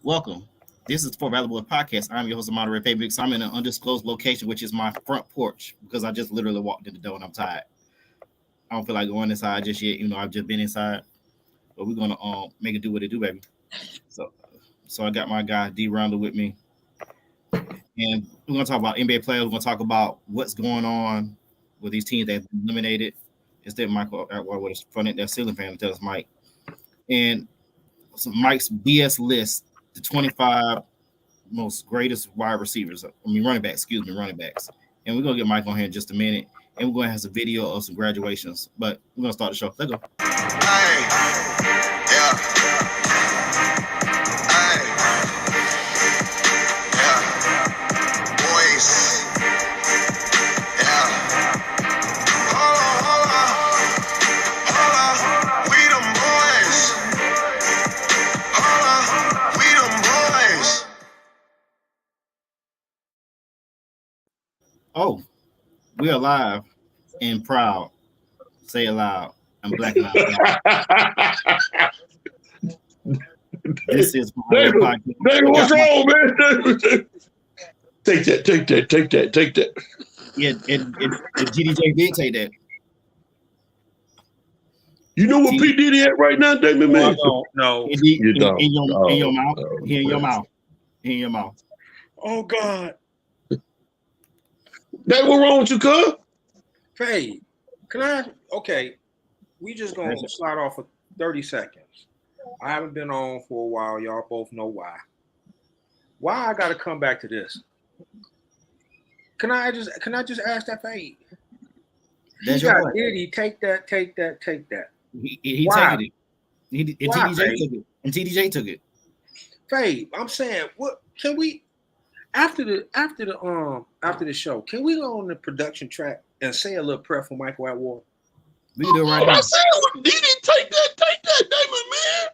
Welcome. This is For Valuable Podcast. I'm your host and moderator, Favorite. I'm in an undisclosed location, which is my front porch, because I just literally walked in the door and I'm tired. I don't feel like going inside just yet, even though I've just been inside. But we're gonna make it do what it do, baby. So, so I got my guy D Rounder with me, and we're gonna talk about NBA players. We're gonna talk about what's going on with these teams that been eliminated. Instead, Michael Atwater with a front end, that ceiling fan, tell us Mike, and some Mike's BS list, the 25 most greatest wide receivers. Running backs. Excuse me, running backs. And we're gonna get Mike on here in just a minute, and we're gonna have some video of some graduations. But we're gonna start the show. Let's go. Hey, yeah, hey, yeah, boys, yeah. Hold on, we them boys. Hold on, we them boys. Oh, we are live and proud. Say it loud. I'm black and loud. This is my podcast. David, what's wrong, man? Take that. Yeah, and GDJ did take that. You know what P. Diddy at right now, David, man? No. In You don't. your mouth. Oh, Here in your mouth. In your mouth. Oh God. That what wrong with you, cuz? Faye, can I? Okay, we just gonna slide off for 30 seconds. I haven't been on for a while. Y'all both know why. Why I gotta come back to this? Can I just ask that Faye? That's He your got point. Diddy, take that. He Why? taking it. And Why, TDJ Faye? took it. And TDJ took it. Faye, I'm saying, what can we after the show? Can we go on the production track and say a little prayer for Michael Atwater? We can do it right I now. said, well, Diddy, take that, David, man.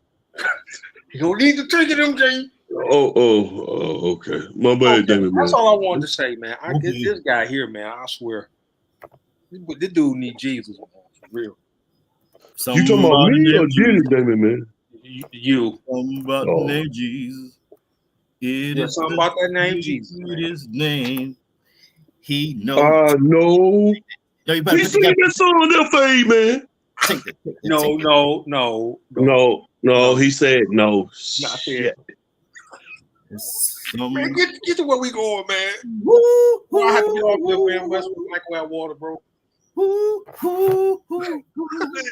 You don't need to take it, MJ. Oh, okay. My bad, Okay, David, man. that's all I wanted to say, man. Okay. This guy here, man, I swear, this dude need Jesus, man, for real. You talking about me or Diddy, David, man? You. Something about Oh. the name Jesus. It Yeah, is something about that name Jesus, man. His name. He knows. No. No, you better He singing that song there for you, man. take it. No. No, he said no. I said, man, get to where we going, man. I have to get off the man West with Michael Atwater, bro.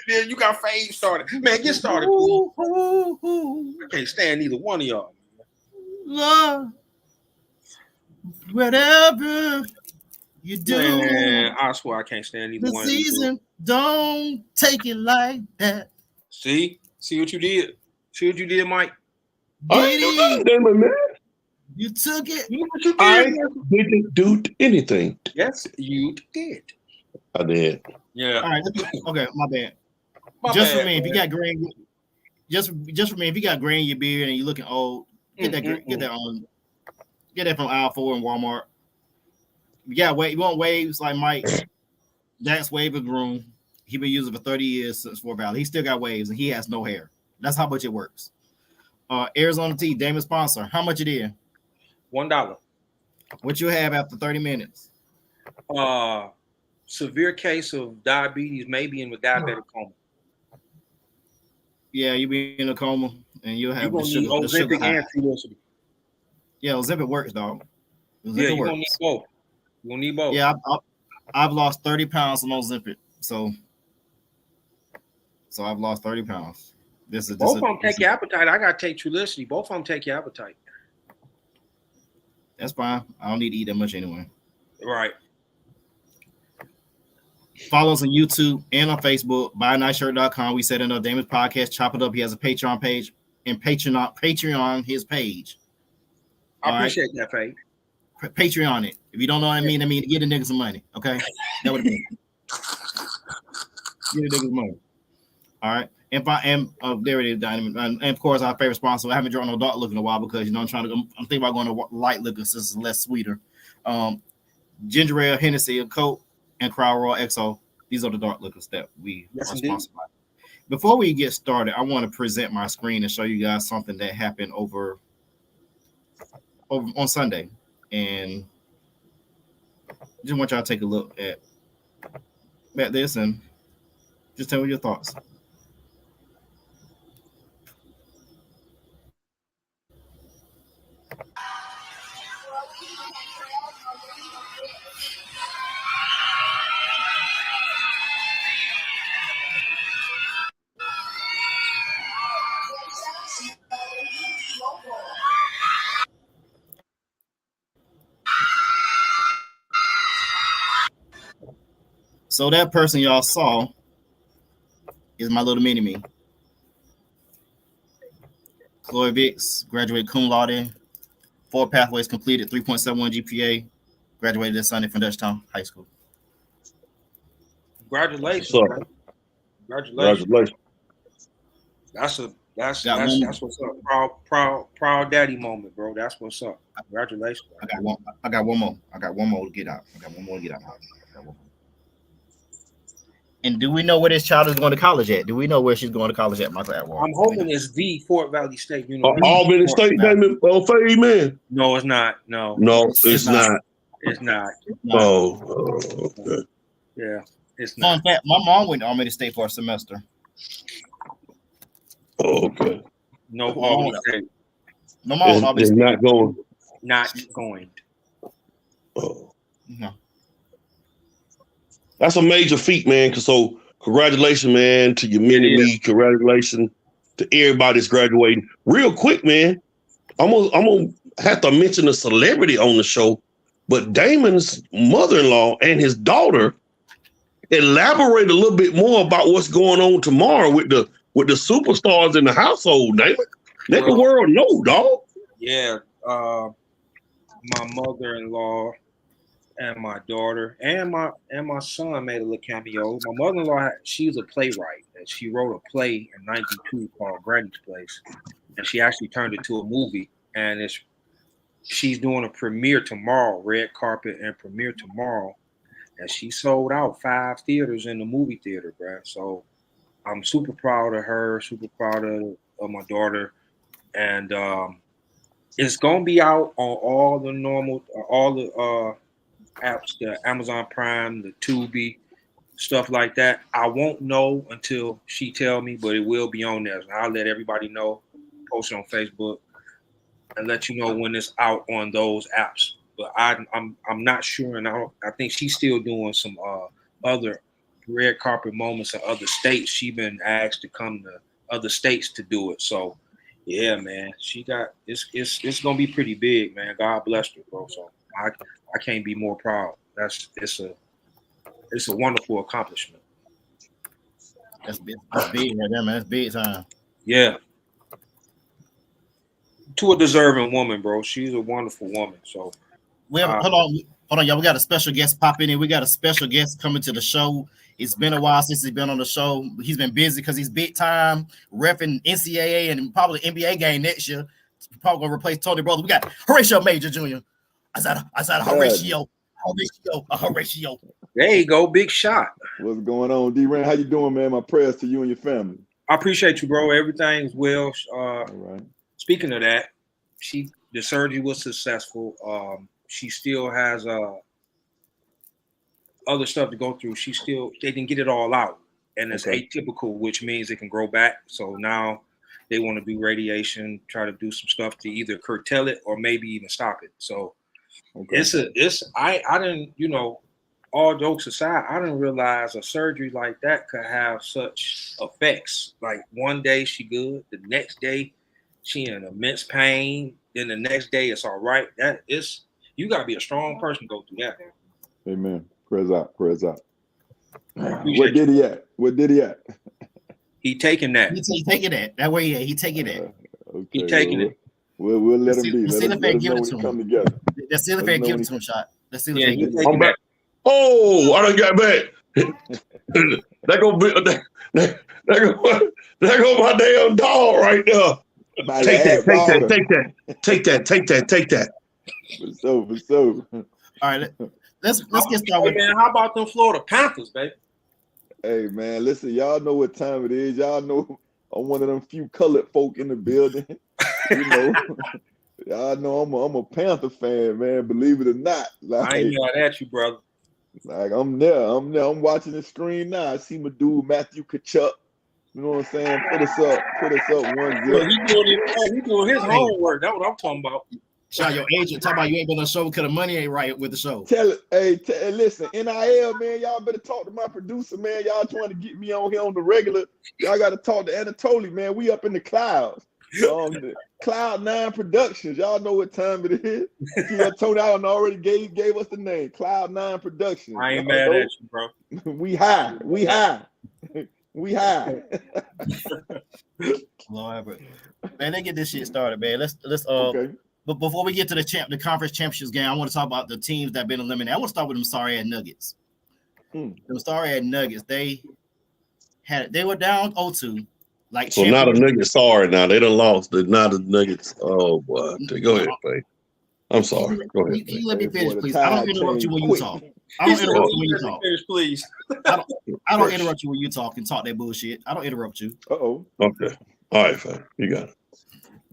Then you got fade started. Man, get started, please. I can't stand either one of y'all. Love, whatever you do, Man, I swear I can't stand either the one of you. season, don't take it like that. See what you did? See what you did, Mike? I ain't do nothing, David, man. You took it. You know what you I did? didn't do anything. Yes, you did. I did. Yeah. All right. Okay, my bad. My Just bad, for me, if you man. got gray, just for me, if you got gray in your beard and you're looking old, get that from aisle 4 in Walmart. You want waves like Mike? That's Wave of Groom. He been using it for 30 years since Fort Valley. He still got waves and he has no hair. That's how much it works. Arizona Tea, Damon sponsor. How much it is? $1. What you have after 30 minutes? Severe case of diabetes, maybe in the diabetic coma. Yeah, you be in a coma and you'll You're have gonna the need sugar Ozempic high. and Trulicity. Yeah, Ozempic works, dog. Yeah, Ozempic you're gonna works. need both. You're gonna need both. Yeah, I've lost 30 pounds on Ozempic. So I've lost 30 pounds. Both of them take your appetite. I gotta take Trulicity. Both of them take your appetite. That's fine. I don't need to eat that much anyway. Right. Follow us on YouTube and on Facebook. BuyANiceShirt.com. We set in up Damon's podcast. Chop it up. He has a Patreon page and Patreon his page. I appreciate that, Faye. Patreon it. If you don't know what I mean get the nigga some money. Okay, that would have been. Get the nigga some money. All right. There it is, Diamond. And of course, our favorite sponsor. I haven't drawn no dark liquor in a while because I'm thinking about going to light liquor since it's less sweeter. Ginger ale, Hennessy, Coke, and Crown Royal XO. These are the dark liquors that we are sponsored by. Before we get started, I want to present my screen and show you guys something that happened over on Sunday, and just want y'all to take a look at this and just tell me your thoughts. So that person y'all saw is my little mini me. Chloe Vicks, graduated cum laude, 4 pathways completed, 3.71 GPA, graduated this Sunday from Dutchtown High School. Congratulations, What's up? man. Congratulations. Congratulations. That's what's up. Proud daddy moment, bro. That's what's up. Congratulations. I got one more to get out. And do we know where this child is going to college at? Do we know where she's going to college at, Michael Atwater? I'm hoping it's the Fort Valley State University. Albany State, Damon. Fade, man. No, it's not. No, it's not. It's not. Oh, okay. Yeah, it's not. Fun fact: my mom went to Albany State for a semester. Oh, okay. No, Albany State. My mom is not going. Not going. Oh. No. That's a major feat, man. So congratulations, man, to your mini me. Congratulations to everybody that's graduating. Real quick, man. I'm gonna have to mention a celebrity on the show, but Damon's mother-in-law and his daughter elaborate a little bit more about what's going on tomorrow with the superstars in the household, Damon. Let the world know, dog. Yeah, my mother-in-law and my daughter and my son made a little cameo. My mother-in-law, she's a playwright, and she wrote a play in '92 called Granny's Place, and she actually turned it to a movie. And she's doing a premiere tomorrow, red carpet and premiere tomorrow, and she sold out 5 theaters in the movie theater, bro. So I'm super proud of her, super proud of my daughter, and it's gonna be out on all the apps, the Amazon Prime, the Tubi, stuff like that. I won't know until she tell me, but it will be on there. So I'll let everybody know, post it on Facebook, and let you know when it's out on those apps. But I'm not sure, and I think she's still doing some other red carpet moments in other states. She's been asked to come to other states to do it. So yeah, man, she got it's gonna be pretty big, man. God bless her, bro. So I can't be more proud. It's a wonderful accomplishment. That's big right there, man. That's big time. Yeah. To a deserving woman, bro. She's a wonderful woman. So we have hold on, y'all. We got a special guest popping in. We got a special guest coming to the show. It's been a while since he's been on the show. He's been busy because he's big time repping NCAA and probably NBA game next year. Probably gonna replace Tony Brother. We got Horatio Major Jr. I said Horatio. There you go, big shot. What's going on, D-Ran? How you doing, man? My prayers to you and your family. I appreciate you, bro. Everything's well. All right. Speaking of that, the surgery was successful. She still has other stuff to go through. They didn't get it all out, and it's atypical, which means it can grow back. So now they want to do radiation, try to do some stuff to either curtail it or maybe even stop it. So I didn't, all jokes aside, I didn't realize a surgery like that could have such effects. Like one day she good, the next day she in immense pain, then the next day it's all right. You gotta be a strong person to go through that. Amen. Prayers out. Where did he at? He taking that. He taking that. That way, yeah, he taking it. Okay. He taking it. We'll let him be. Let us know when he come together. Let's see if they give it to him, shot. Let's see if they I'm back. Oh, I done got back. That go my damn dog right there. Take that. For so. All right, let's get started. Hey man, how about them Florida Panthers, baby? Hey man, listen, y'all know what time it is. Y'all know I'm one of them few colored folk in the building. Y'all know I'm a Panther fan, man. Believe it or not, I ain't mad at you, brother. like I'm there. I'm watching the screen now. I see my dude Matthew Kachuk. You know what I'm saying? Put us up 1-0. Look, he doing his homework. That's what I'm talking about. Shout your agent. Talk about you ain't been on the show because the money ain't right with the show. Tell it, hey, listen, NIL, man, y'all better talk to my producer, man. Y'all trying to get me on here on the regular. Y'all got to talk to Anatoly, man. We up in the clouds. The Cloud 9 Productions. Y'all know what time it is. Tony Allen already gave us the name. Cloud 9 Productions. I ain't mad at you, bro. We high. We high. We high. Lord, man, they get this shit started, man. Let's Okay. But before we get to the conference championships game, I want to talk about the teams that have been eliminated. I want to start with them sorry-ass Nuggets. Them sorry-ass Nuggets, they were down 0-2. Like So now the Nuggets sorry now. They done lost. They're not the Nuggets. Oh boy. Go ahead, Faye. I'm sorry. Go ahead. Can you let me finish, Boy, the please? I don't tide interrupt you when you changed talk. quick. I don't interrupt you when you Let me talk. finish, please. I don't interrupt you when you talk and talk that bullshit. I don't interrupt you. Uh-oh. Okay. All right, Faye. You got it.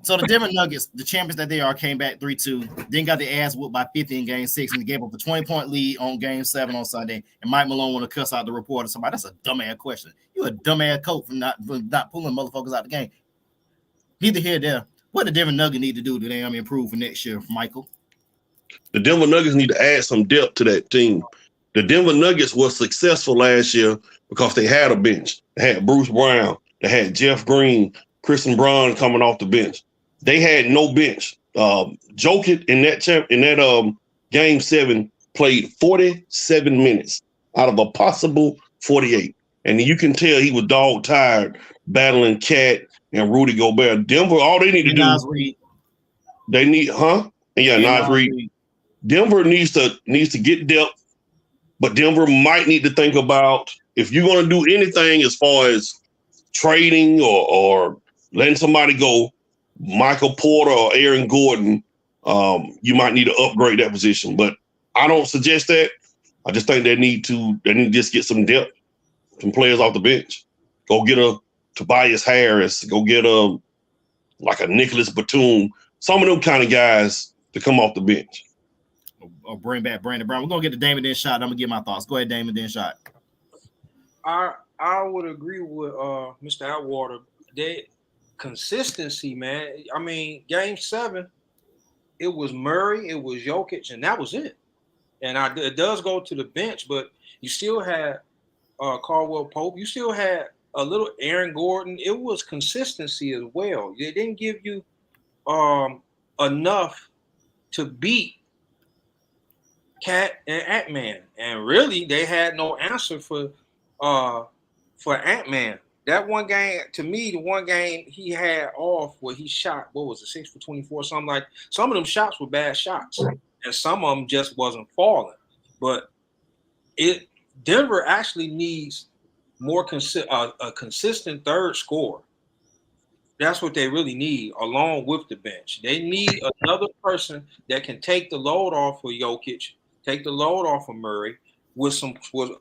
So the Denver Nuggets, the champions that they are, came back 3-2, then got their ass whooped by 50 in game 6 and gave up a 20-point lead on game 7 on Sunday. And Mike Malone want to cuss out the reporter. Somebody, that's a dumbass question. You a dumbass coach for not pulling motherfuckers out the game. Neither here nor there. What the Denver Nuggets need to do to improve for next year, Michael? The Denver Nuggets need to add some depth to that team. The Denver Nuggets were successful last year because they had a bench. They had Bruce Brown. They had Jeff Green, Christian Braun coming off the bench. They had no bench. Jokic in that game 7 played 47 minutes out of a possible 48. And you can tell he was dog tired battling Cat and Rudy Gobert. Denver, all they need to do, Nas Reed. they need, Yeah, Nas Reed. Denver needs to get depth, but Denver might need to think about if you're going to do anything as far as trading or letting somebody go, Michael Porter or Aaron Gordon, you might need to upgrade that position. But I don't suggest that. I just think they need to just get some depth, some players off the bench. Go get a Tobias Harris, go get a Nicholas Batum, some of them kind of guys to come off the bench. Or bring back Brandon Brown. We're gonna get to Damon then shot. I'm gonna give my thoughts. Go ahead, Damon then shot. I would agree with Mr. Atwater. Consistency, man. I mean, game 7, it was Murray, it was Jokic, and that was it. And it does go to the bench, but you still had Caldwell Pope. You still had a little Aaron Gordon. It was consistency as well. They didn't give you enough to beat Cat and Ant-Man. And really, they had no answer for Ant-Man. That one game, to me, the one game he had off where he shot, what was it, 6 for 24, something like. Some of them shots were bad shots, and some of them just wasn't falling. But Denver actually needs more a consistent third scorer. That's what they really need, along with the bench. They need another person that can take the load off of Jokic, take the load off of Murray with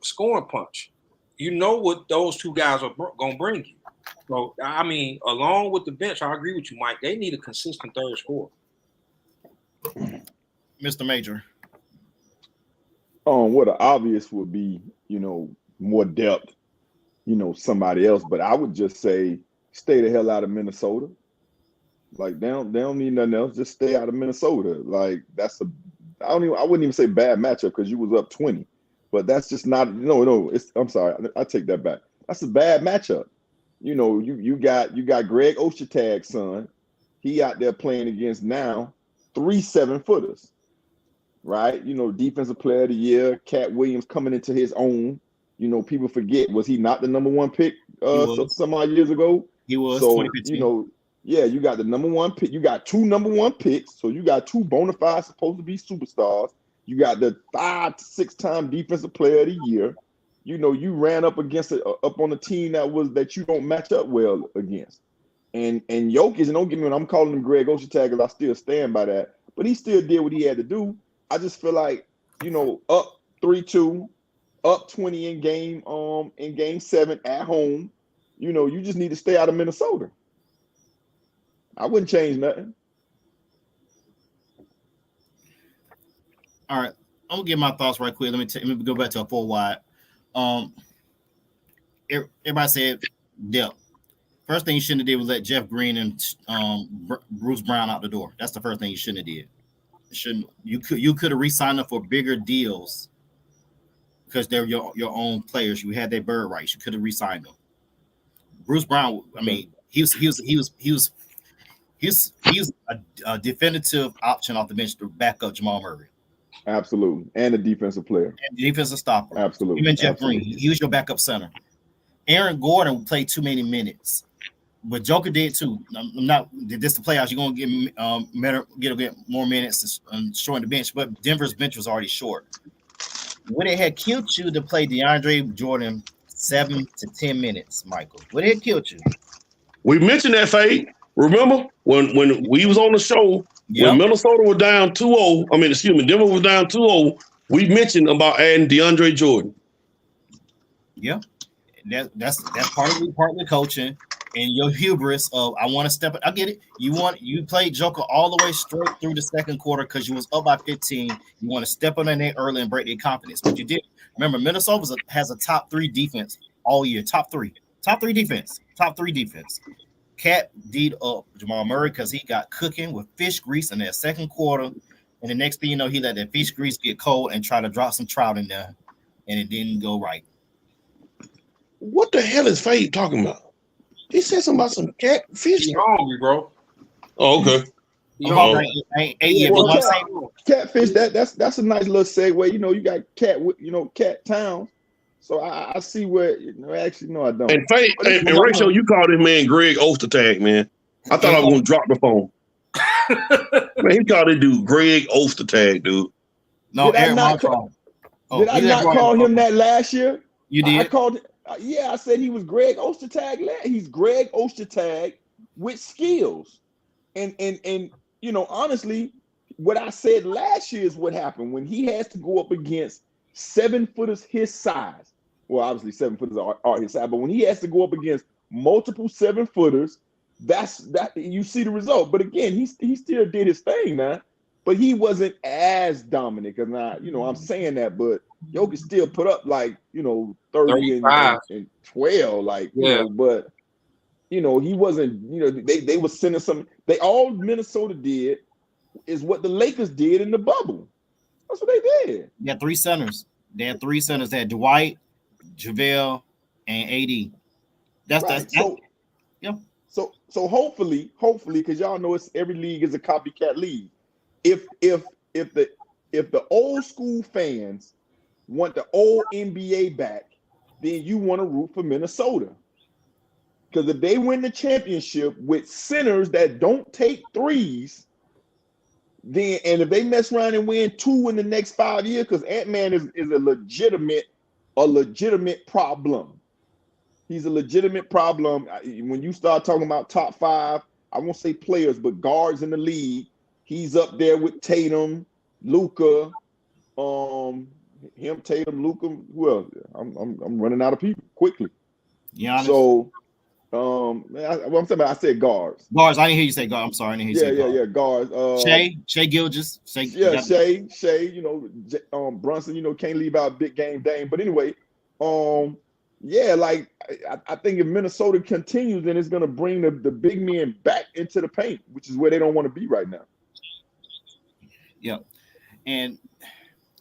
scoring punch. You know what those two guys are going to bring you. So, I mean, along with the bench, I agree with you, Mike. They need a consistent third scorer. Mr. Major. What the obvious would be, more depth, somebody else. But I would just say stay the hell out of Minnesota. Like, they don't need nothing else. Just stay out of Minnesota. Like, I wouldn't even say bad matchup because you was up 20. But that's just not I'm sorry. I take that back. That's a bad matchup. You got Greg Ostertag's son. He out there playing against now 3 7-footers. Right? Defensive player of the year, Cat Williams coming into his own. People forget, was he not the number 1 pick some odd years ago? He was. So 2015. you got the number 1 pick. You got 2 number 1 picks. So you got 2 bona fide supposed to be superstars. You got the 5 to 6-time defensive player of the year. You ran up against up on a team that you don't match up well against. And Jokic, and don't get me wrong, I'm calling him Greg Ostertag, I still stand by that. But he still did what he had to do. I just feel like, up 3-2, up 20 in game 7 at home. You just need to stay out of Minnesota. I wouldn't change nothing. All right, I'm gonna give my thoughts right quick. Let me go back to a 4 wide. Everybody said depth. First thing you shouldn't have did was let Jeff Green and Bruce Brown out the door. That's the first thing you shouldn't have did. You could have re-signed them for bigger deals because they're your own players. You had their bird rights. You could have re-signed them. Bruce Brown, I mean, he was a definitive option off the bench to back up Jamal Murray. Absolutely, and a defensive player, and defensive stopper. Absolutely, even Jeff Absolutely. Green, he was your backup center. Aaron Gordon played too many minutes, but Joker did too. I'm not. This the playoffs. You're gonna get more minutes and shorten the bench, but Denver's bench was already short. Would it have killed you to play DeAndre Jordan 7 to 10 minutes, Michael? Would it have killed you? We mentioned that, Fade. Remember when we was on the show, when Minnesota was down 2-0, Denver was down 2-0, we mentioned about adding DeAndre Jordan. Yeah. That's part of the coaching and your hubris of I want to step it. I get it. You played Joker all the way straight through the second quarter because you was up by 15. You want to step on that early and break their confidence, but you did. Remember, Minnesota has a top 3 defense all year. Top three defense. Cat D'd up Jamal Murray because he got cooking with fish grease in that second quarter, and the next thing you know, he let that fish grease get cold and try to drop some trout in there, and it didn't go right. What the hell is Fade talking about? He said something about some catfish. He's hungry, bro. Oh, okay. Catfish. That's a nice little segue. You got Cat Towns. So I see where. Actually, no, I don't. And Fade, and Rachel, you called this man Greg Ostertag, man. I thought I was gonna drop the phone. Man, he called this dude Greg Ostertag, dude. No, did I not call him that last year? You did. I called. I said he was Greg Ostertag. He's Greg Ostertag with skills, and honestly, what I said last year is what happened when he has to go up against 7-footers his size. Well, obviously 7-footers are his size, but when he has to go up against multiple 7-footers, that you see the result. But again, he still did his thing, man. But he wasn't as dominant because I'm saying that, but Jokic still put up 30 and 12, but he wasn't. They were sending some. All Minnesota did is what the Lakers did in the bubble. That's what they did. They had 3 centers. They had Dwight, JaVale, and AD. So hopefully, because y'all know every league is a copycat league. If the old school fans want the old NBA back, then you want to root for Minnesota. Because if they win the championship with centers that don't take threes, then and if they mess around and win 2 in the next 5 years, because Ant-Man is a legitimate problem. He's a legitimate problem. When you start talking about top 5, I won't say players, but guards in the league, he's up there with Tatum, Luka, Tatum, Luka. Who else? I'm running out of people quickly. Yeah. So, I'm saying, I said guards. Guards. I didn't hear you say guards. I'm sorry. I didn't hear you say guards. Shai Gilgeous. Shai. Brunson. Can't leave out big game Dame. But anyway, I think if Minnesota continues, then it's going to bring the big men back into the paint, which is where they don't want to be right now. Yeah, and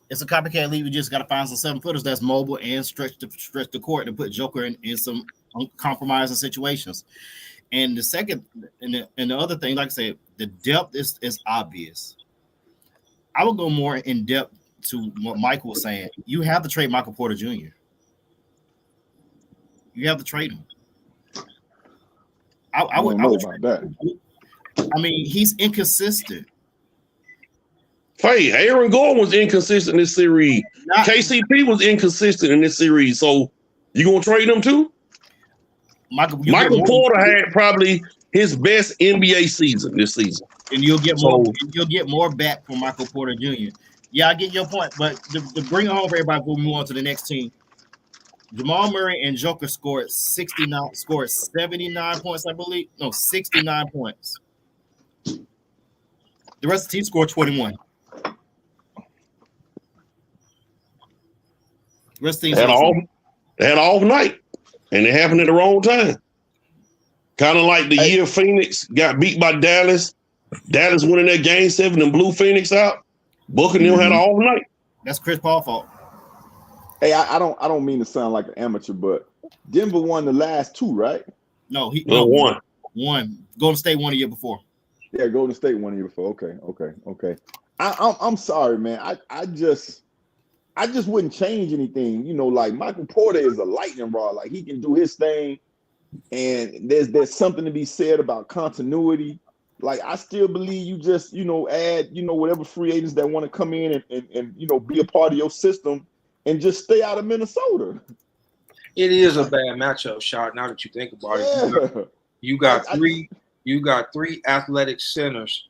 it's a copycat league. We just got to find some 7-footers that's mobile and stretch the court and put Joker in some uncompromising situations. And the second, and the other thing, like I said, the depth is obvious. I will go more in depth to what Michael was saying. You have to trade Michael Porter Jr. You have to trade him. I would know about that. I mean, he's inconsistent. Hey, Aaron Gordon was inconsistent in this series. KCP was inconsistent in this series. So you gonna trade them too? Michael Porter had probably his best NBA season this season, and you'll get more back from Michael Porter Jr. Yeah, I get your point, but to bring it home for everybody before we move on to the next team, Jamal Murray and Joker scored 79 points, I believe. No, 69 points. The rest of the team scored 21. Rest They teams had also. an off night, and it happened at the wrong time. Kind of like the year Phoenix got beat by Dallas. Dallas winning that game 7 and blew Phoenix out. Booker and them had an off night. That's Chris Paul's fault. Hey, I don't mean to sound like an amateur, but Denver won the last 2, right? No, he One. Golden State won a year before. Yeah, Golden State 1 year before. Okay. I'm sorry, man. I just wouldn't change anything. You know, like Michael Porter is a lightning rod. Like he can do his thing, and there's something to be said about continuity. Like I still believe you just add whatever free agents that want to come in and be a part of your system, and just stay out of Minnesota. It is a bad matchup, Shot. Now that you think about it, you got three athletic centers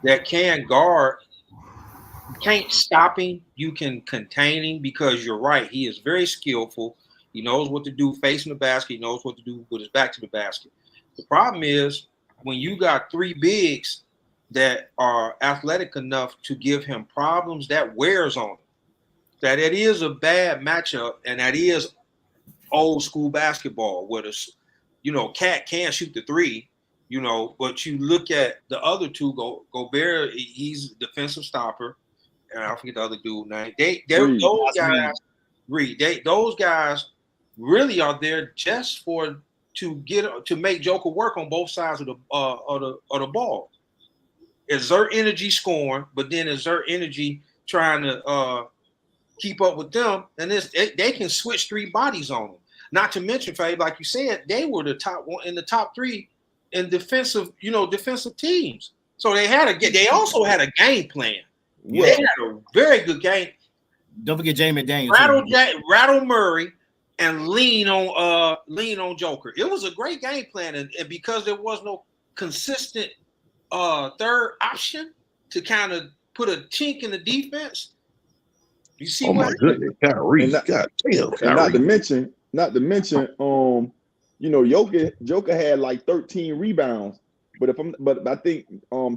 that can guard. You can't stop him. You can contain him because you're right. He is very skillful. He knows what to do facing the basket. He knows what to do with his back to the basket. The problem is when you got 3 bigs that are athletic enough to give him problems, that wears on him. That it is a bad matchup, and that is old school basketball where Cat can shoot the 3, but you look at the other 2, Gobert, he's a defensive stopper, and I forget the other dude name. Those guys really are there just to make Joker work on both sides of the ball. Exert energy scoring, but then exert energy trying to keep up with them, and they can switch 3 bodies on them. Not to mention, Fabe, like you said, they were the top 1 in the top 3 in defensive teams. So they also had a game plan. Yeah. They had a very good game. Don't forget Jamie McDaniels. Rattle Murray and lean on Joker. It was a great game plan, and because there was no consistent third option to kind of put a chink in the defense. You see my goodness, Kyrie. Not to mention, Joker had like 13 rebounds, but I think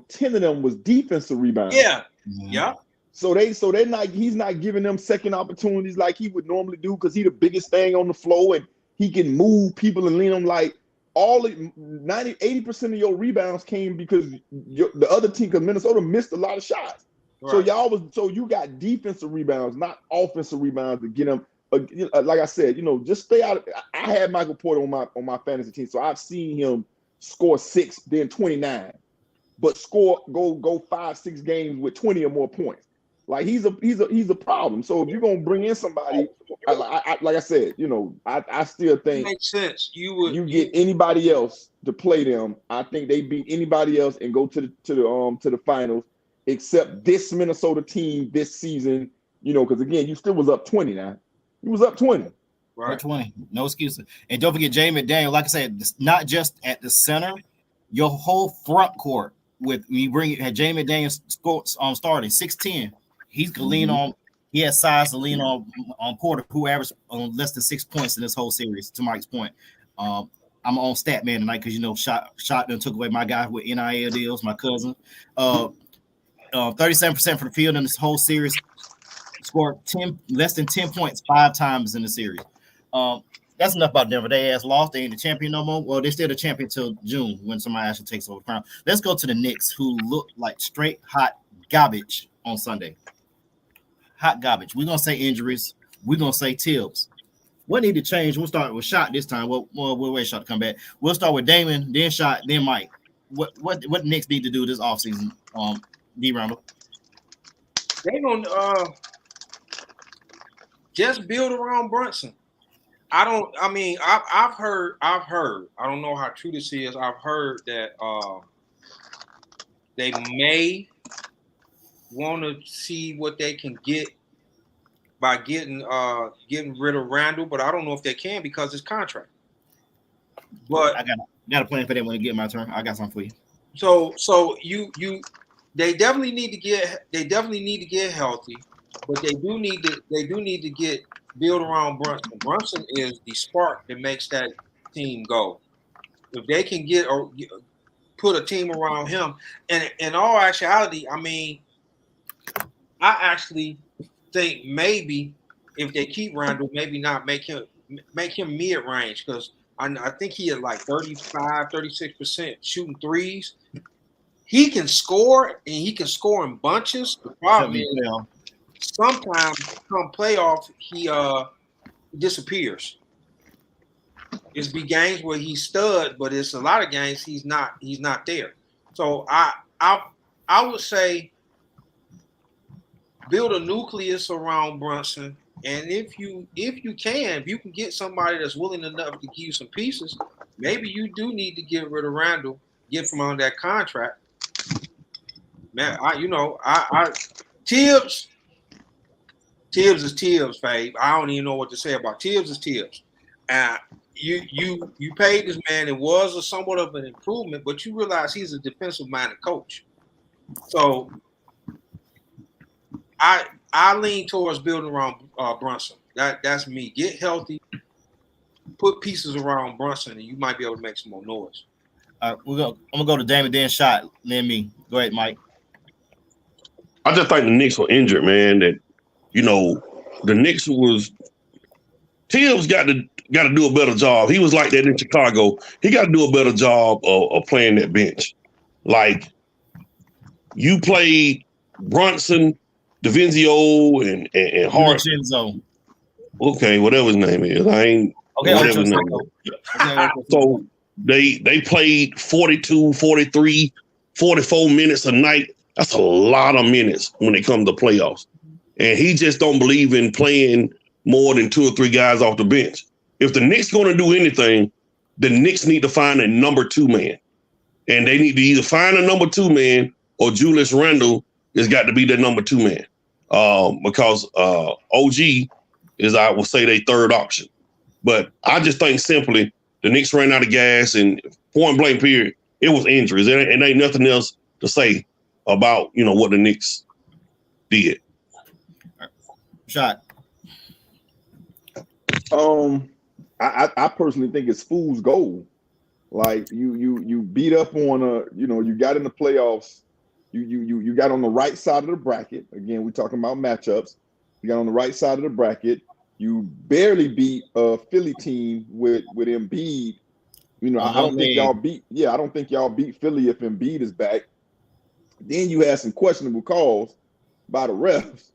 10 of them was defensive rebounds. Yeah. Yeah. So he's not giving them second opportunities like he would normally do because he's the biggest thing on the floor and he can move people and lean them. Like 80% of your rebounds came because the other team, because Minnesota missed a lot of shots. Right. So you got defensive rebounds, not offensive rebounds to get them. Like I said, just stay out. I had Michael Porter on my fantasy team, so I've seen him score 6, then 29, but go 5-6 games with 20 or more points. Like he's a problem. So if you're gonna bring in somebody, like I said, I still think it makes sense. You get anybody else to play them. I think they beat anybody else and go to the finals, except this Minnesota team this season. Because again, you still was up 20 now. He was up 20. Right. 20. No excuses. And don't forget Jamie McDaniel. Like I said, not just at the center, your whole front court with had Jamie McDaniel starting 6'10". He's gonna lean on. He has size to lean on Porter, who averaged less than 6 points in this whole series. To Mike's point, I'm on stat man tonight because Shot done took away my guy with NIL deals, my cousin. 37% for the field in this whole series. Scored less than 10 points 5 times in the series. That's enough about Denver. They lost. They ain't the champion no more. Well, they're still the champion till June when somebody actually takes over the crown. Let's go to the Knicks, who look like straight hot garbage on Sunday. Hot garbage. We're gonna say injuries. We're gonna say Tibbs. What need to change? We'll start with Shot this time. We'll wait Shot to come back. We'll start with Damon, then Shot, then Mike. What Knicks need to do this offseason? D Randall. They gonna just build around Brunson. I've heard. I don't know how true this is. I've heard that they may want to see what they can get by getting rid of Randall, but I don't know if they can because it's contract. But I got a plan for that when I get my turn. I got something for you. So they definitely need to get healthy, but they do need to get build around Brunson. Brunson is the spark that makes that team go. If they can get or put a team around him, and in all actuality, I actually think maybe if they keep Randall, maybe not make him mid-range, because I think he had like 35, 36% shooting threes. He can score, and he can score in bunches. The problem is sometimes come playoff, he disappears. It's be games where he's stud, but it's a lot of games he's not there. So I would say build a nucleus around Brunson, and if you can get somebody that's willing enough to give you some pieces, maybe you do need to get rid of Randall, get from on that contract. Man, Tibbs is Tibbs, Fabe. I don't even know what to say about Tibbs is Tibbs. You paid this man. It was somewhat of an improvement, but you realize he's a defensive-minded coach. So I lean towards building around Brunson. That's me. Get healthy, put pieces around Brunson, and you might be able to make some more noise. All right, I'm gonna go to Damon, then Shot, then me. Go ahead, Mike. I just think the Knicks were injured, man. That the Knicks Tibbs got to do a better job. He was like that in Chicago. He got to do a better job of playing that bench. Like you played Brunson, DiVincenzo, and Hart. DiVincenzo. Okay, whatever his name is. Whatever his name is. So they played 42, 43, 44 minutes a night. That's a lot of minutes when it comes to playoffs. And he just don't believe in playing more than 2 or 3 guys off the bench. If the Knicks going to do anything, the Knicks need to find a number 2 man. And they need to either find a number 2 man or Julius Randle has got to be the number 2 man. Because OG is, I will say, their third option. But I just think simply the Knicks ran out of gas, and point blank period, it was injuries. It ain't nothing else to say about, what the Knicks did. Shot. I personally think it's fool's gold. Like you beat up on you got in the playoffs. You got on the right side of the bracket. Again, we're talking about matchups. You got on the right side of the bracket. You barely beat a Philly team with Embiid. I don't think y'all beat. Yeah, I don't think y'all beat Philly if Embiid is back. Then you had some questionable calls by the refs.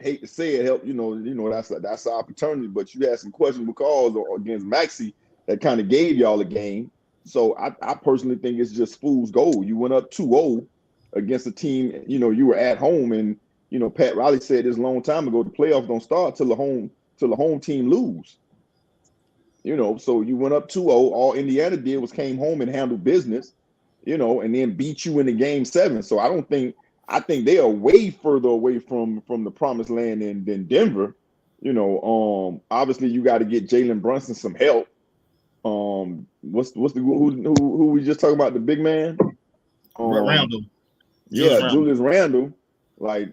Hate to say it, that's our opportunity, but you had some questionable calls against Maxey that kind of gave y'all a game. So I personally think it's just fool's gold. You went up 2-0 against a team, you were at home, and Pat Riley said this a long time ago, the playoffs don't start till the home team lose. So you went up 2-0. All Indiana did was came home and handle business, and then beat you in the game 7. So I think they are way further away from the promised land than Denver. Obviously you got to get Jalen Brunson some help. What's the who we just talking about, the big man? Randall. Yeah, Julius Randle. Like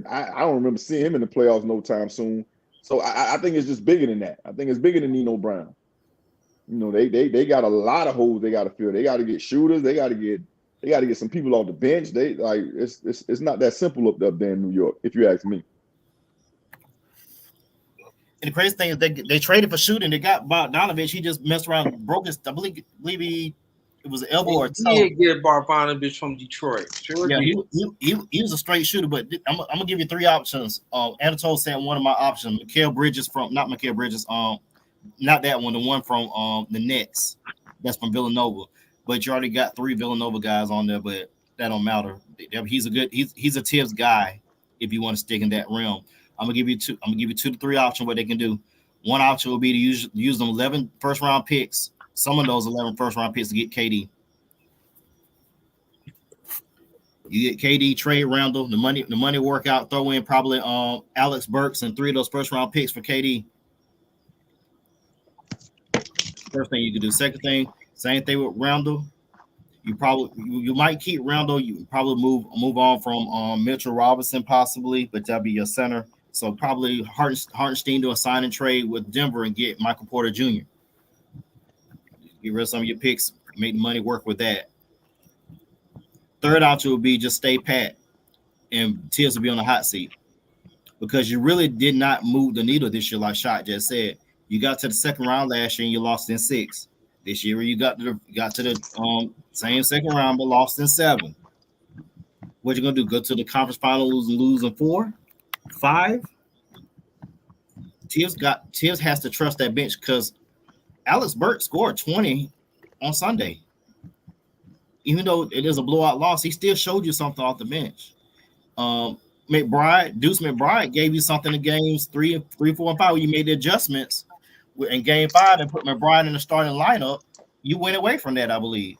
I don't remember seeing him in the playoffs no time soon. So I think it's just bigger than that. I think it's bigger than Nino Brown. They got a lot of holes they got to fill. They got to get shooters. They got to get some people off the bench. It's not that simple up there in New York, if you ask me. And the crazy thing is they traded for shooting. They got Bogdanovich. He just messed around, broke his. I believe it was an elbow or toe. He did get Bogdanovich from Detroit. Sure. Yeah, he was a straight shooter. But I'm gonna give you 3 options. Anatole said one of my options. Not Mikal Bridges. Not that one. The one from the Nets. That's from Villanova. But you already got 3 Villanova guys on there. But that don't matter. He's a Tibbs guy. If you want to stick in that realm. I'm gonna give you 2 to 3 options what they can do. One option will be to use them 11 first-round picks. Some of those 11 first-round picks to get KD. You get KD, trade Randall, the money workout. Throw in probably Alex Burks and 3 of those first-round picks for KD. First thing you can do. Second thing, same thing with Randall. You might keep Randall. You probably move on from Mitchell Robinson possibly, but that'll be your center. So probably Hartenstein do a sign and trade with Denver and get Michael Porter Jr. Get rid of some of your picks, make the money work with that. Third option would be just stay pat, and Tibbs will be on the hot seat. because you really did not move the needle this year, like Shot just said. You got to the second round last year and you lost in 6. This year you got to the same second round but lost in 7. What you gonna do? Go to the conference finals and lose in 4, 5? Tibbs has to trust that bench because Alex Burke scored 20 on Sunday. Even though it is a blowout loss, he still showed you something off the bench. Deuce McBride gave you something in games 3, 4, and 5 where you made the adjustments in game 5 and put McBride in the starting lineup. You went away from that, I believe.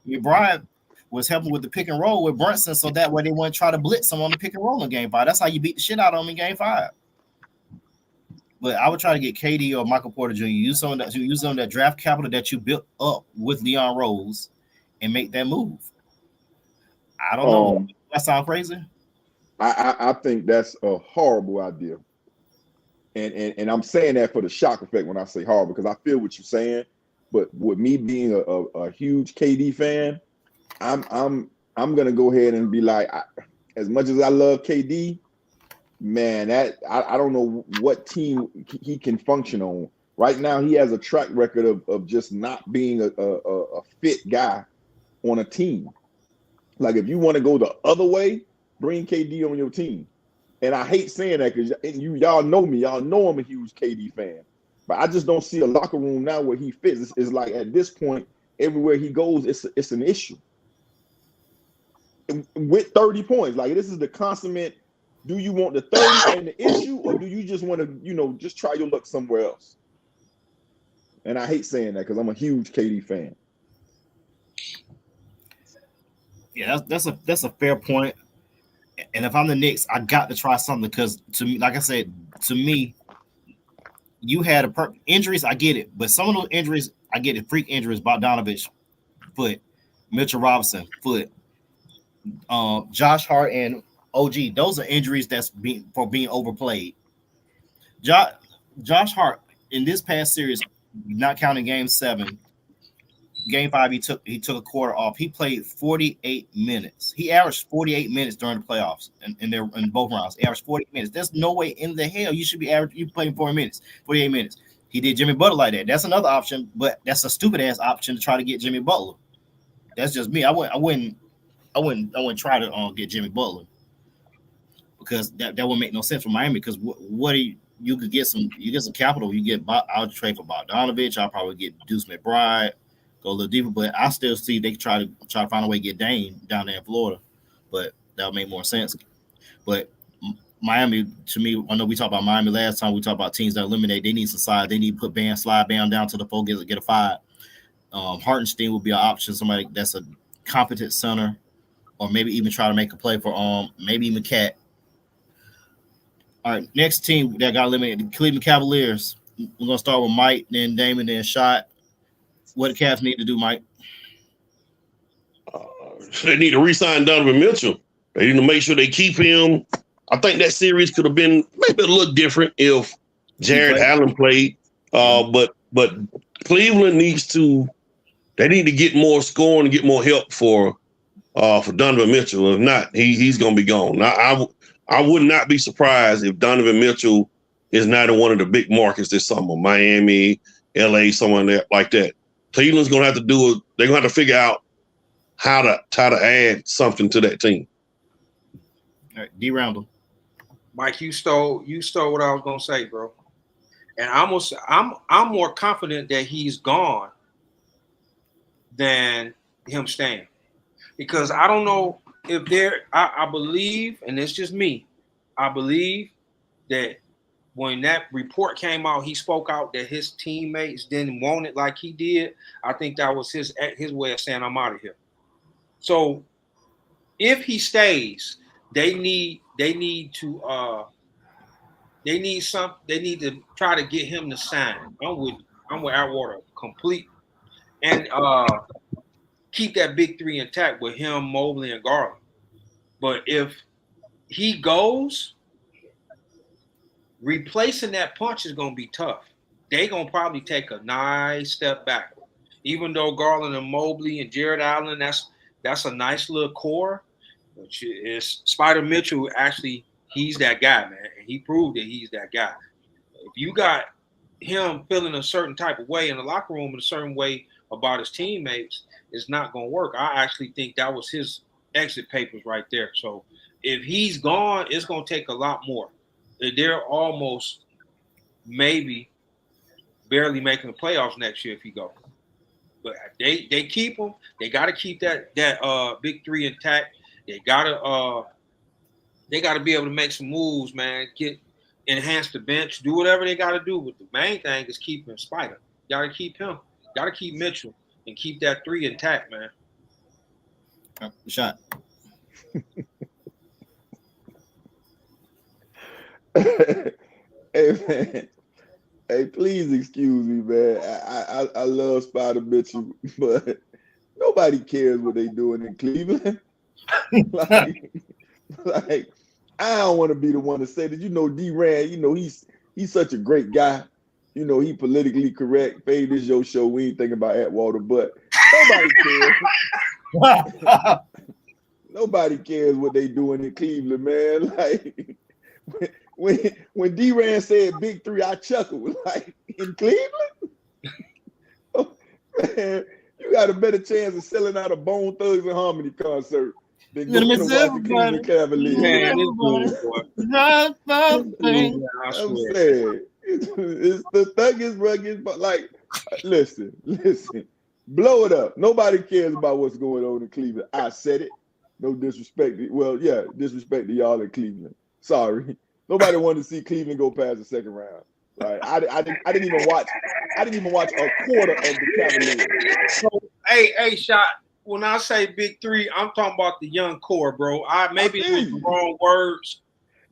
McBride was helping with the pick and roll with Brunson, so that way they wouldn't try to blitz him on the pick and roll in game 5. That's how you beat the shit out of him in game 5. But I would try to get KD or Michael Porter Jr. Use some of that draft capital that you built up with Leon Rose and make that move. I don't know. That sound crazy? I think that's a horrible idea. And I'm saying that for the shock effect when I say horrible, because I feel what you're saying. But with me being a huge KD fan, I'm gonna go ahead and be like, as much as I love KD, man, that I don't know what team he can function on. Right now, he has a track record of just not being a fit guy on a team. Like, if you want to go the other way, bring KD on your team. And I hate saying that because y'all know me. Y'all know I'm a huge KD fan. But I just don't see a locker room now where he fits. It's like at this point, everywhere he goes, it's an issue. With 30 points, like, this is the consummate, do you want the 30 and the issue, or do you just want to, just try your luck somewhere else? And I hate saying that because I'm a huge KD fan. Yeah, that's a fair point. And if I'm the Knicks, I got to try something because, to me, like I said, to me, you had injuries. I get it, but some of those injuries, I get it. Freak injuries, Bogdanovich, foot, Mitchell Robinson, foot, Josh Hart and OG. Those are injuries that's being overplayed. Josh Hart in this past series, not counting Game 7. Game 5, he took a quarter off. He played 48 minutes. He averaged 48 minutes during the playoffs in both rounds. He averaged 40 minutes. There's no way in the hell you should be playing 48 minutes. He did Jimmy Butler like that. That's another option, but that's a stupid ass option to try to get Jimmy Butler. That's just me. I wouldn't try to get Jimmy Butler because that wouldn't make no sense for Miami. Because you could get some capital. I'll trade for Bogdanovich. I'll probably get Deuce McBride. Go a little deeper, but I still see they try to find a way to get Dame down there in Florida, but that would make more sense. But Miami, to me, I know we talked about Miami last time. We talked about teams that eliminate. They need some size. They need to put slide Bam down to the 4, get a 5. Hartenstein would be an option. Somebody that's a competent center, or maybe even try to make a play for maybe even Cat. All right, next team that got eliminated, the Cleveland Cavaliers. We're gonna start with Mike, then Damon, then Shot. What the Cavs need to do, Mike? They need to re-sign Donovan Mitchell. They need to make sure they keep him. I think that series could have been maybe a little different if Jared Allen played. But Cleveland needs to get more scoring and get more help for Donovan Mitchell. If not, he's going to be gone. I would not be surprised if Donovan Mitchell is not in one of the big markets this summer, Miami, LA, somewhere like that. Cleveland's going to have to do it. They're going to have to figure out how to add something to that team. All right, D. Randall. Mike, you stole what I was going to say, bro. And I'm more confident that he's gone than him staying. Because I don't know if I believe, and it's just me, I believe that when that report came out, he spoke out that his teammates didn't want it like he did. I think that was his way of saying, I'm out of here. So if he stays, they need to try to get him to sign. I'm with Atwater complete and keep that big 3 intact with him, Mobley, and Garland. But if he goes, replacing that punch is going to be tough. They're going to probably take a nice step back. Even though Garland and Mobley and Jared Allen, that's a nice little core. Which is Spider Mitchell, actually, he's that guy, man, and he proved that he's that guy. If you got him feeling a certain type of way in the locker room in a certain way about his teammates, it's not going to work. I actually think that was his exit papers right there. So if he's gone, it's going to take a lot more. They're almost maybe barely making the playoffs next year if he goes. But they keep him. They got to keep that big three intact. They got to be able to make some moves, man. Enhance the bench, do whatever they got to do. But the main thing is keeping Spider. Got to keep him. Got to keep Mitchell and keep that three intact, man. Shot. Hey man, hey, please excuse me, man. I love Spider Mitchell, but nobody cares what they doing in Cleveland. like I don't want to be the one to say that. D-Ran, he's such a great guy. He politically correct. Fade is your show. We ain't thinking about ATWATER, but nobody cares. Nobody cares what they doing in Cleveland, man. Like when D-Ran said big three, I chuckled. Like in Cleveland, oh, man, you got a better chance of selling out a Bone Thugs and Harmony concert than going to watch the Cleveland Cavaliers. Man, it's good, boy. I'm saying it's the thuggest, rugged, but like, listen, blow it up. Nobody cares about what's going on in Cleveland. I said it. No disrespect. Well, yeah, disrespect to y'all in Cleveland. Sorry. Nobody wanted to see Cleveland go past the second round. Right? I didn't even watch a quarter of the Cavaliers. So, hey, Shot. When I say big three, I'm talking about the young core, bro. Maybe it was the wrong words,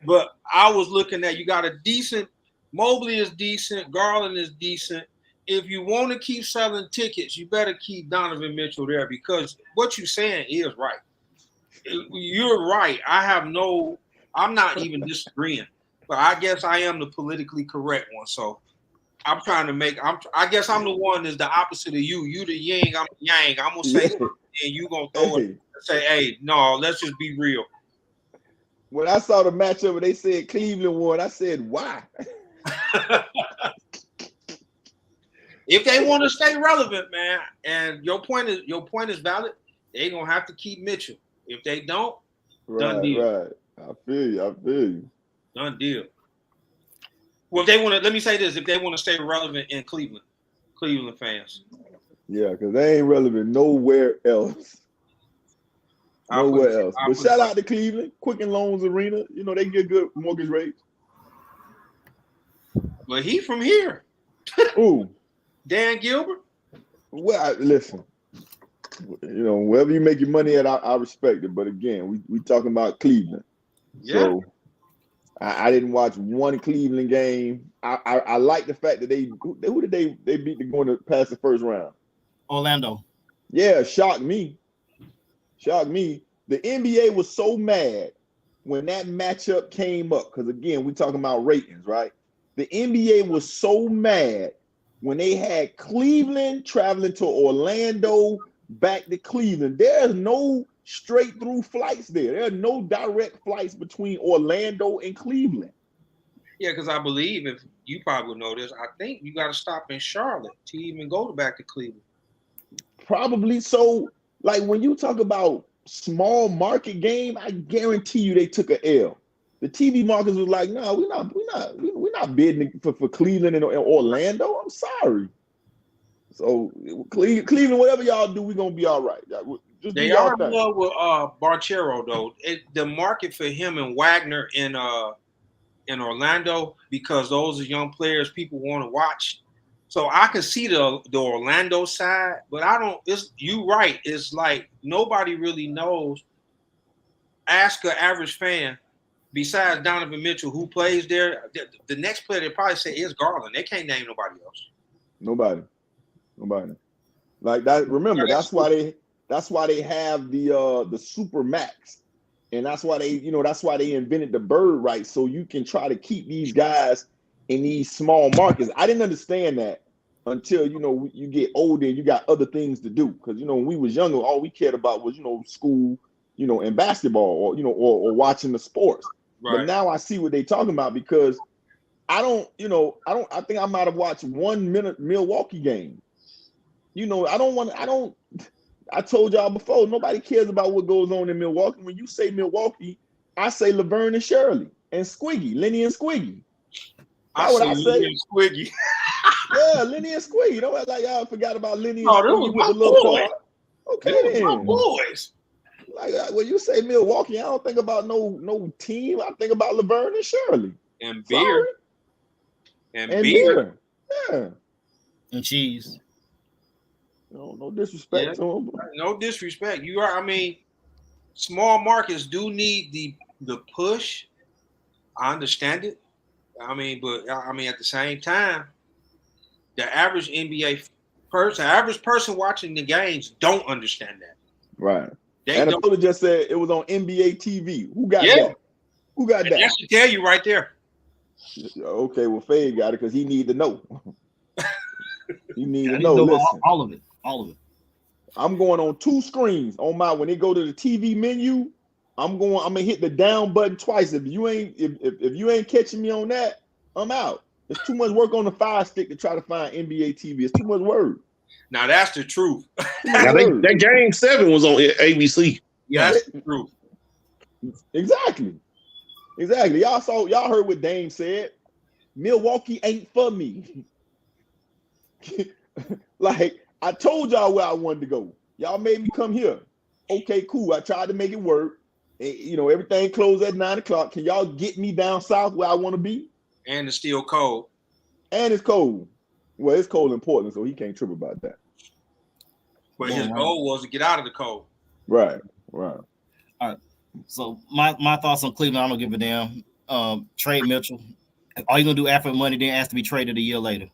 but I was looking at, you got a decent, Mobley is decent, Garland is decent. If you want to keep selling tickets, you better keep Donovan Mitchell there, because what you're saying is right. You're right. I'm not even disagreeing, but I guess I am the politically correct one. So I'm trying to I guess I'm the one that's the opposite of you. You the yin, I'm the yang. I'm going to say something and you going to throw it and say, hey, no, let's just be real. When I saw the matchup and they said Cleveland won, I said, why? If they want to stay relevant, man, and your point is valid, they're going to have to keep Mitchell. If they don't, done deal. Right. I feel you. Done deal. Well, if they want to, let me say this: if they want to stay relevant in Cleveland fans. Yeah, because they ain't relevant nowhere else. But shout out to Cleveland, Quicken Loans Arena. They get good mortgage rates. But he from here. Ooh. Dan Gilbert. Well, listen. Wherever you make your money at, I respect it. But again, we talking about Cleveland. Yeah. So I didn't watch one Cleveland game. I like the fact that who did they beat to going to pass the first round? Orlando. Yeah, shocked me. The NBA was so mad when that matchup came up, because again, we talking about ratings, right? The NBA was so mad when they had Cleveland traveling to Orlando, back to Cleveland. There's no straight through flights there. There are no direct flights between Orlando and Cleveland. Yeah, because I believe, if you probably know this, I think you got to stop in Charlotte to even go back to Cleveland. Probably. So, like, when you talk about small market game, I guarantee you they took an L. The TV markets was like, no, we're not bidding for Cleveland and Orlando. I'm sorry. So Cleveland, whatever y'all do, we're gonna be all right. Just they are in love with Barchero though. The market for him and Wagner in Orlando, because those are young players people want to watch. So I can see the Orlando side, but I don't. You right. It's like nobody really knows. Ask an average fan, besides Donovan Mitchell, who plays there. The next player they probably say is Garland. They can't name nobody else. Nobody. Like that. Remember, that's why they have the super max, and that's why they invented the bird right, so you can try to keep these guys in these small markets. I didn't understand that until you get older and you got other things to do. Because when we was younger, all we cared about was school, and basketball, or or watching the sports. But now I see what they talking about because I think I might have watched 1 minute Milwaukee game. I told y'all before, nobody cares about what goes on in Milwaukee. When you say Milwaukee, I say Laverne and Shirley and Squiggy, Lenny and Squiggy. That's what I say. Lenny and Squiggy. Yeah, Lenny and Squiggy. Don't act like y'all forgot about Lenny and Oh, that Squiggy was with the my little boy. card. Okay, then. My boys. Like when you say Milwaukee, I don't think about no team. I think about Laverne and Shirley. And beer. Sorry. And And beer. beer. Yeah. And cheese. No disrespect to them. No disrespect. You are. I mean, small markets do need the push. I understand it. I mean, but at the same time, the average NBA person, average person watching the games, don't understand that. Right. They And don't. I just said it was on NBA TV. Who got Yeah. that? Who got that? That should tell you right there. Okay, well, Fade got it because he need to know. He need to I know. know Listen, all of it. All of it. I'm going on 2 screens on my when they go to the TV menu. I'm gonna hit the down button twice. If you ain't catching me on that, I'm out. It's too much work on the Fire Stick to try to find NBA TV. It's too much work. Now that's the truth. Now that game 7 was on ABC. Yeah, That's the truth. Exactly. Y'all heard what Dame said. Milwaukee ain't for me. Like I told y'all where I wanted to go. Y'all made me come here. Okay, cool. I tried to make it work. And, everything closed at 9 o'clock. Can y'all get me down south where I want to be? And it's still cold. And it's cold. Well, it's cold in Portland, so he can't trip about that. But his goal was to get out of the cold. Right. All right. So my thoughts on Cleveland, I don't give a damn. Trade Mitchell. All you gonna do after money, then ask to be traded a year later.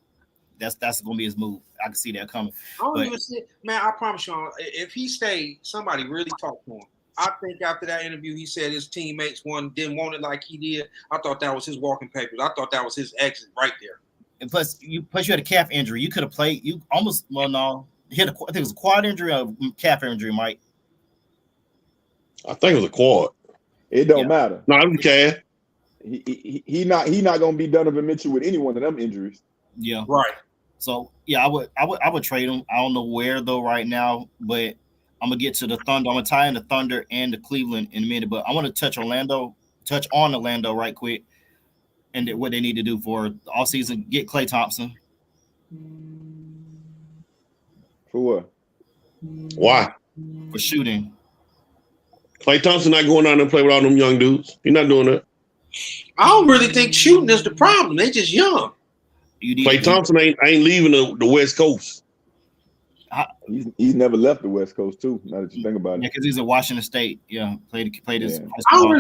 That's gonna be his move. I can see that coming. Man, I promise you, if he stayed, somebody really talked to him. I think after that interview, he said his teammates didn't want it like he did. I thought that was his walking papers. I thought that was his exit right there. And plus you had a calf injury. You could have played. You almost no. I think it was a quad injury or a calf injury, Mike. I think it was a quad. It don't matter. No, it was a calf. He not gonna be Donovan Mitchell with any one of them injuries. Yeah. Right. So yeah, I would trade him. I don't know where though right now, but I'm gonna get to the Thunder. I'm gonna tie in the Thunder and the Cleveland in a minute, but I want to touch on Orlando right quick and what they need to do for the offseason. Get Klay Thompson. For what? Why? For shooting. Klay Thompson not going out and play with all them young dudes. He's not doing that. I don't really think shooting is the problem. They just young. Klay Thompson ain't leaving the West Coast. He's never left the West Coast too. Now that you think about it, yeah, because he's in Washington State. Yeah, played his. Yeah. I don't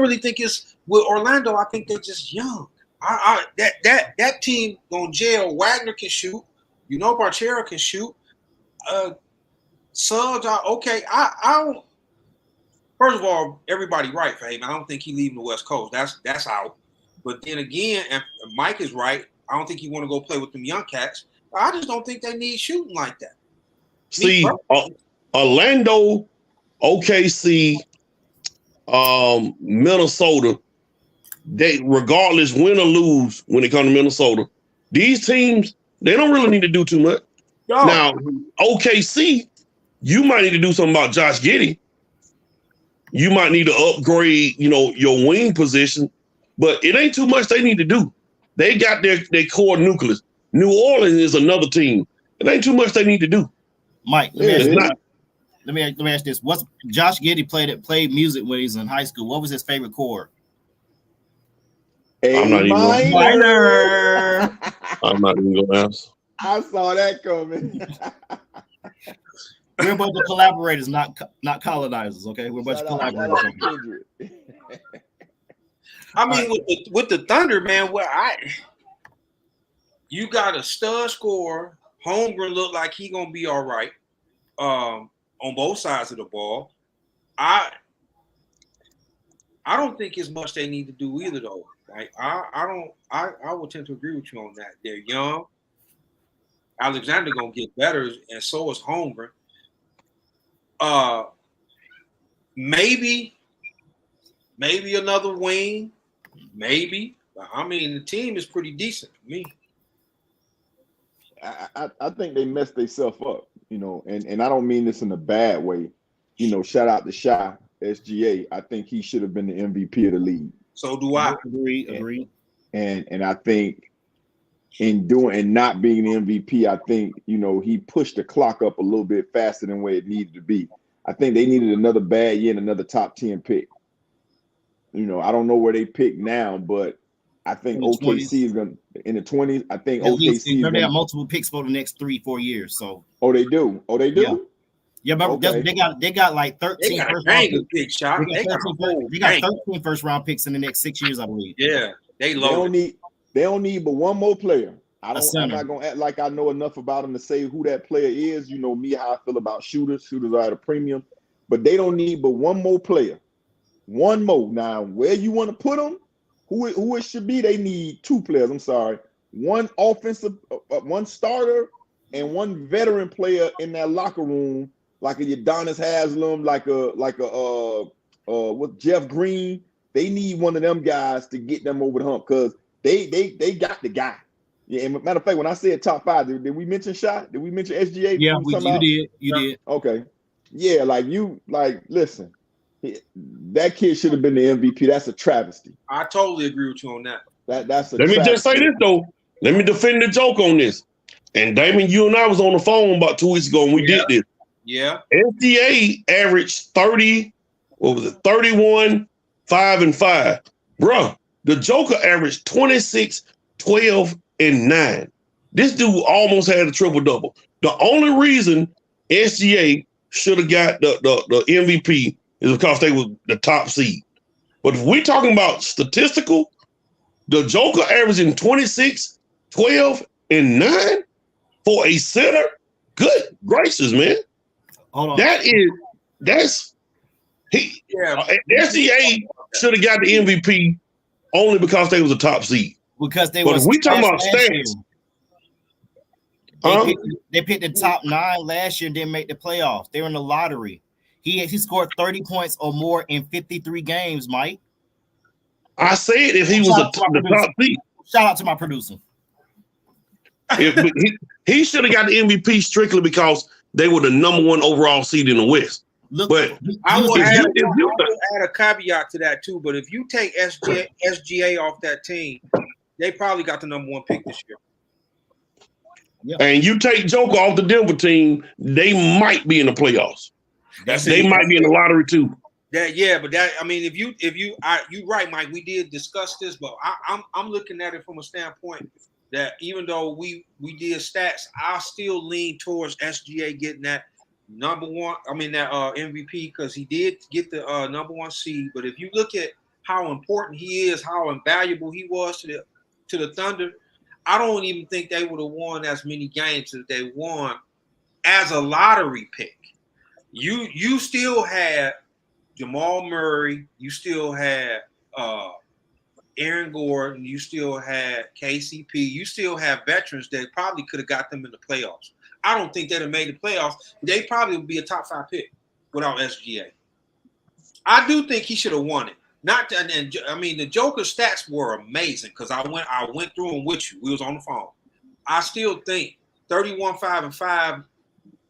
really think it's with Orlando. I think they're just young. That team gonna jail. Wagner can shoot. Barchero can shoot. Suggs are okay. I don't. First of all, everybody right for him. I don't think he leaving the West Coast. That's out. But then again, and Mike is right. I don't think he want to go play with them young cats. I just don't think they need shooting like that. See, Orlando, OKC, Minnesota, they regardless win or lose when it comes to Minnesota, these teams, they don't really need to do too much. No. Now, OKC, you might need to do something about Josh Giddey. You might need to upgrade, your wing position, but it ain't too much they need to do. They got their core nucleus. New Orleans is another team. It ain't too much they need to do. Mike, let me ask this. What's Josh Giddey played music when he's in high school? What was his favorite chord? I'm not even going to answer. I saw that coming. We're a bunch of collaborators, not colonizers. Okay, we're a bunch of collaborators. I mean, with the Thunder, man, you got a stud scorer. Holmgren look like he gonna be all right on both sides of the ball. I don't think as much they need to do either, though. Like I would tend to agree with you on that. They're young. Alexander gonna get better, and so is Holmgren. Maybe maybe another wing, maybe. I mean, the team is pretty decent for me. I think they messed themselves up, you know, and I don't mean this in a bad way. You know, shout out to Shy SGA. I think he should have been the MVP of the league. So do I. Agree. And I think in doing and not being the MVP, I think, you know, he pushed the clock up a little bit faster than where it needed to be. I think they needed another bad year and another top 10 pick. You know, I don't know where they pick now, but I think OKC is going to in the 20s. I think OKC they got multiple picks for the next 3-4 years. So they do. Yeah, but they got like 13 first round picks. They got 13 first round picks in the next 6 years, I believe. Yeah, they loaded. They don't need but one more player. I'm not gonna act like I know enough about them to say who that player is. You know me, how I feel about shooters. Shooters are at a premium, but they don't need but one more player. One more. Now, where you want to put them, who it should be, they need two players. I'm sorry, one offensive, one starter, and one veteran player in that locker room, like a Udonis Haslem, like a with Jeff Green. They need one of them guys to get them over the hump because they got the guy. Yeah, and matter of fact, when I said top 5, did we mention Shot? Did we mention SGA? Yeah, you did. Okay. Yeah, listen, that kid should have been the MVP. That's a travesty. I totally agree with you on that. That's a Let travesty. me just say this though. Let me defend the joke on this. And Damon, you and I was on the phone about 2 weeks ago and we did this. Yeah. SGA averaged 31, 5 and 5. Bruh, the Joker averaged 26, 12, and 9. This dude almost had a triple-double. The only reason SGA should have got the MVP is because they were the top seed. But if we're talking about statistical, the Joker averaging 26, 12, and 9 for a center, good gracious, man. Hold on. SGA should have got the MVP only because they was a top seed. Because they but were. If we talking about stats, they picked the top 9 last year and didn't make the playoffs. They were in the lottery. He scored 30 points or more in 53 games, Mike. I said if he was the top seed. Shout out to my producer. He should have got the MVP strictly because they were the number 1 overall seed in the West. But I would add a caveat to that too. But if you take SGA off that team, they probably got the number 1 pick this year. Yep. And you take Joker off the Denver team, they might be in the playoffs. They might be in the lottery too. You're right, Mike. We did discuss this, but I'm looking at it from a standpoint that even though we did stats, I still lean towards SGA getting that number 1. I mean that MVP because he did get the number 1 seed. But if you look at how important he is, how invaluable he was to the Thunder, I don't even think they would have won as many games as they won as a lottery pick. You still had Jamal Murray, you still had Aaron Gordon, you still had KCP, you still have veterans that probably could have got them in the playoffs. I don't think they'd have made the playoffs. They probably would be a top 5 pick without SGA. I do think he should have won it. The Joker's stats were amazing because I went through them with you. We was on the phone. I still think 31, 5 and 5,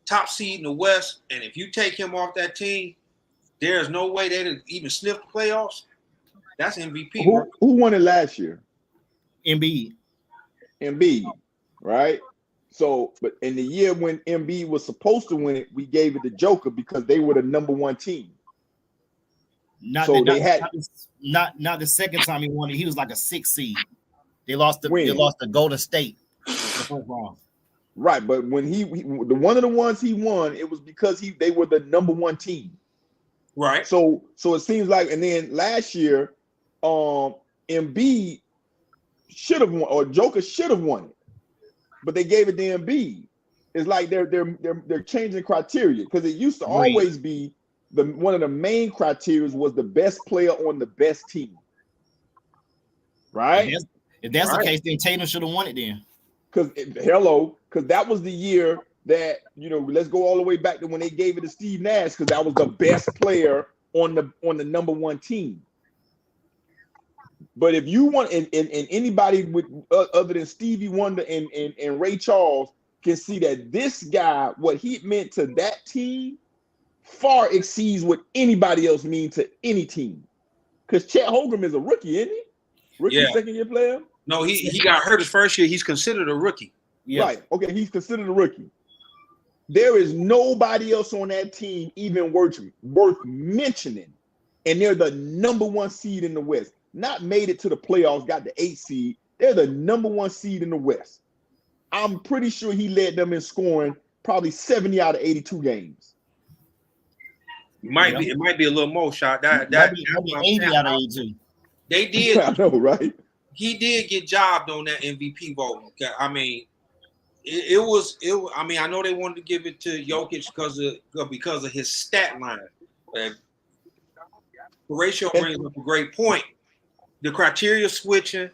top seed in the West, and if you take him off that team, there's no way they'd even sniff the playoffs. That's MVP. Who won it last year? Embiid, right? So, but in the year when Embiid was supposed to win it, we gave it to Joker because they were the number 1 team. Not the second time he won it. He was like a 6 seed. They lost to Golden State. Right, but when he one of the ones he won, it was because they were the number 1 team. Right. So it seems like, and then last year, Embiid should have won, or Joker should have won it, but they gave it to Embiid. It's like they're changing criteria because it used to always be one of the main criteria was the best player on the best team. Right. If that's the case, then Tatum should have won it then. Because that was the year that, let's go all the way back to when they gave it to Steve Nash, because that was the best player on the number 1 team. But if you want, and anybody with other than Stevie Wonder and Ray Charles can see that this guy, what he meant to that team, far exceeds what anybody else means to any team. Because Chet Holmgren is a rookie, isn't he? Rookie, second year player. No, he got hurt his first year. He's considered a rookie. Yeah. Right. Okay, he's considered a rookie. There is nobody else on that team even worth mentioning. And they're the number 1 seed in the West. Not made it to the playoffs, got the 8 seed. They're the number 1 seed in the West. I'm pretty sure he led them in scoring probably 70 out of 82 games. It might be a little more shot. That might be 80 out of 82. They did. I know, right? He did get jobbed on that MVP vote. I mean, it was. I mean, I know they wanted to give it to Jokic because of his stat line. Horatio brings up a great point. The criteria switching.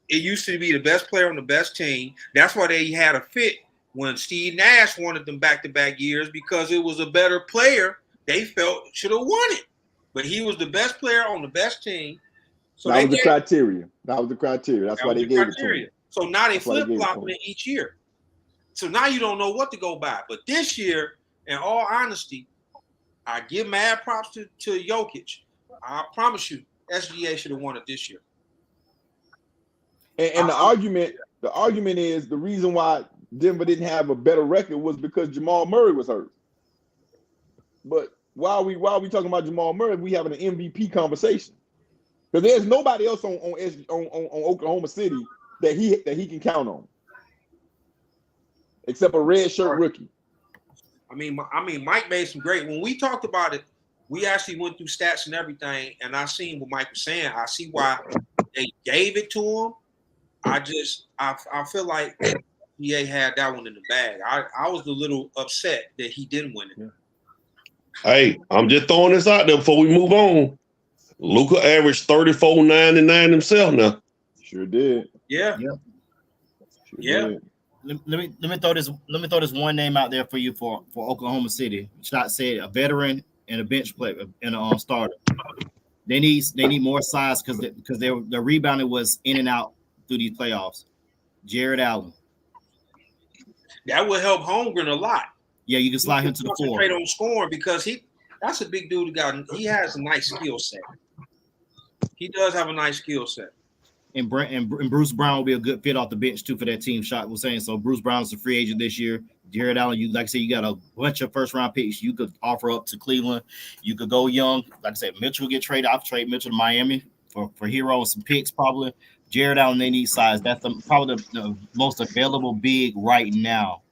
It used to be the best player on the best team. That's why they had a fit when Steve Nash wanted them back-to-back years, because it was a better player they felt should have won it. But he was the best player on the best team. So that was the criteria. That's why they gave it to him. So now they flip-flopping it each year. So now you don't know what to go by. But this year, in all honesty, I give mad props to Jokic. I promise you, SGA should have won it this year. And the argument is the reason why Denver didn't have a better record was because Jamal Murray was hurt. But while we talking about Jamal Murray, we having an MVP conversation. Because there's nobody else on Oklahoma City that he can count on, except a red shirt rookie. I mean, Mike made some great. When we talked about it, we actually went through stats and everything, and I seen what Mike was saying. I see why they gave it to him. I feel like EA had that one in the bag. I was a little upset that he didn't win it. Hey, I'm just throwing this out there before we move on. Luka averaged 34, 9, and 9 himself now. Sure did. Yeah. Sure did. Let me throw this one name out there for you for Oklahoma City. Shot said a veteran and a bench player and a starter. They need more size because their rebounding was in and out through these playoffs. Jared Allen. That would help Holmgren a lot. Yeah, you can slide him to the floor. Concentrate on scoring because that's a big dude. He has a nice skill set. He does have a nice skill set. And Bruce Brown will be a good fit off the bench too for that team. Shot was saying so. Bruce Brown's a free agent this year. Jared Allen, you like I said, you got a bunch of first round picks you could offer up to Cleveland. You could go young. Like I said, Mitchell will get traded. I'll trade Mitchell to Miami for Hero and some picks probably. Jared Allen, they need size. That's probably the most available big right now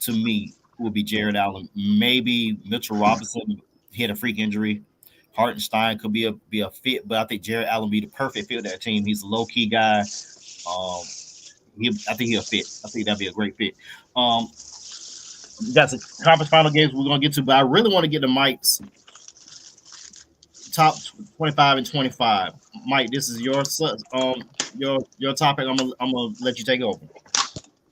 to me would be Jared Allen. Maybe Mitchell Robinson. He had a freak injury. Hartenstein could be a fit, but I think Jared Allen be the perfect fit of that team. He's a low key guy. I think he'll fit. I think that'd be a great fit. We got some conference final games we're gonna get to, but I really want to get to Mike's top 25 and 25. Mike, this is your topic. I'm gonna let you take over.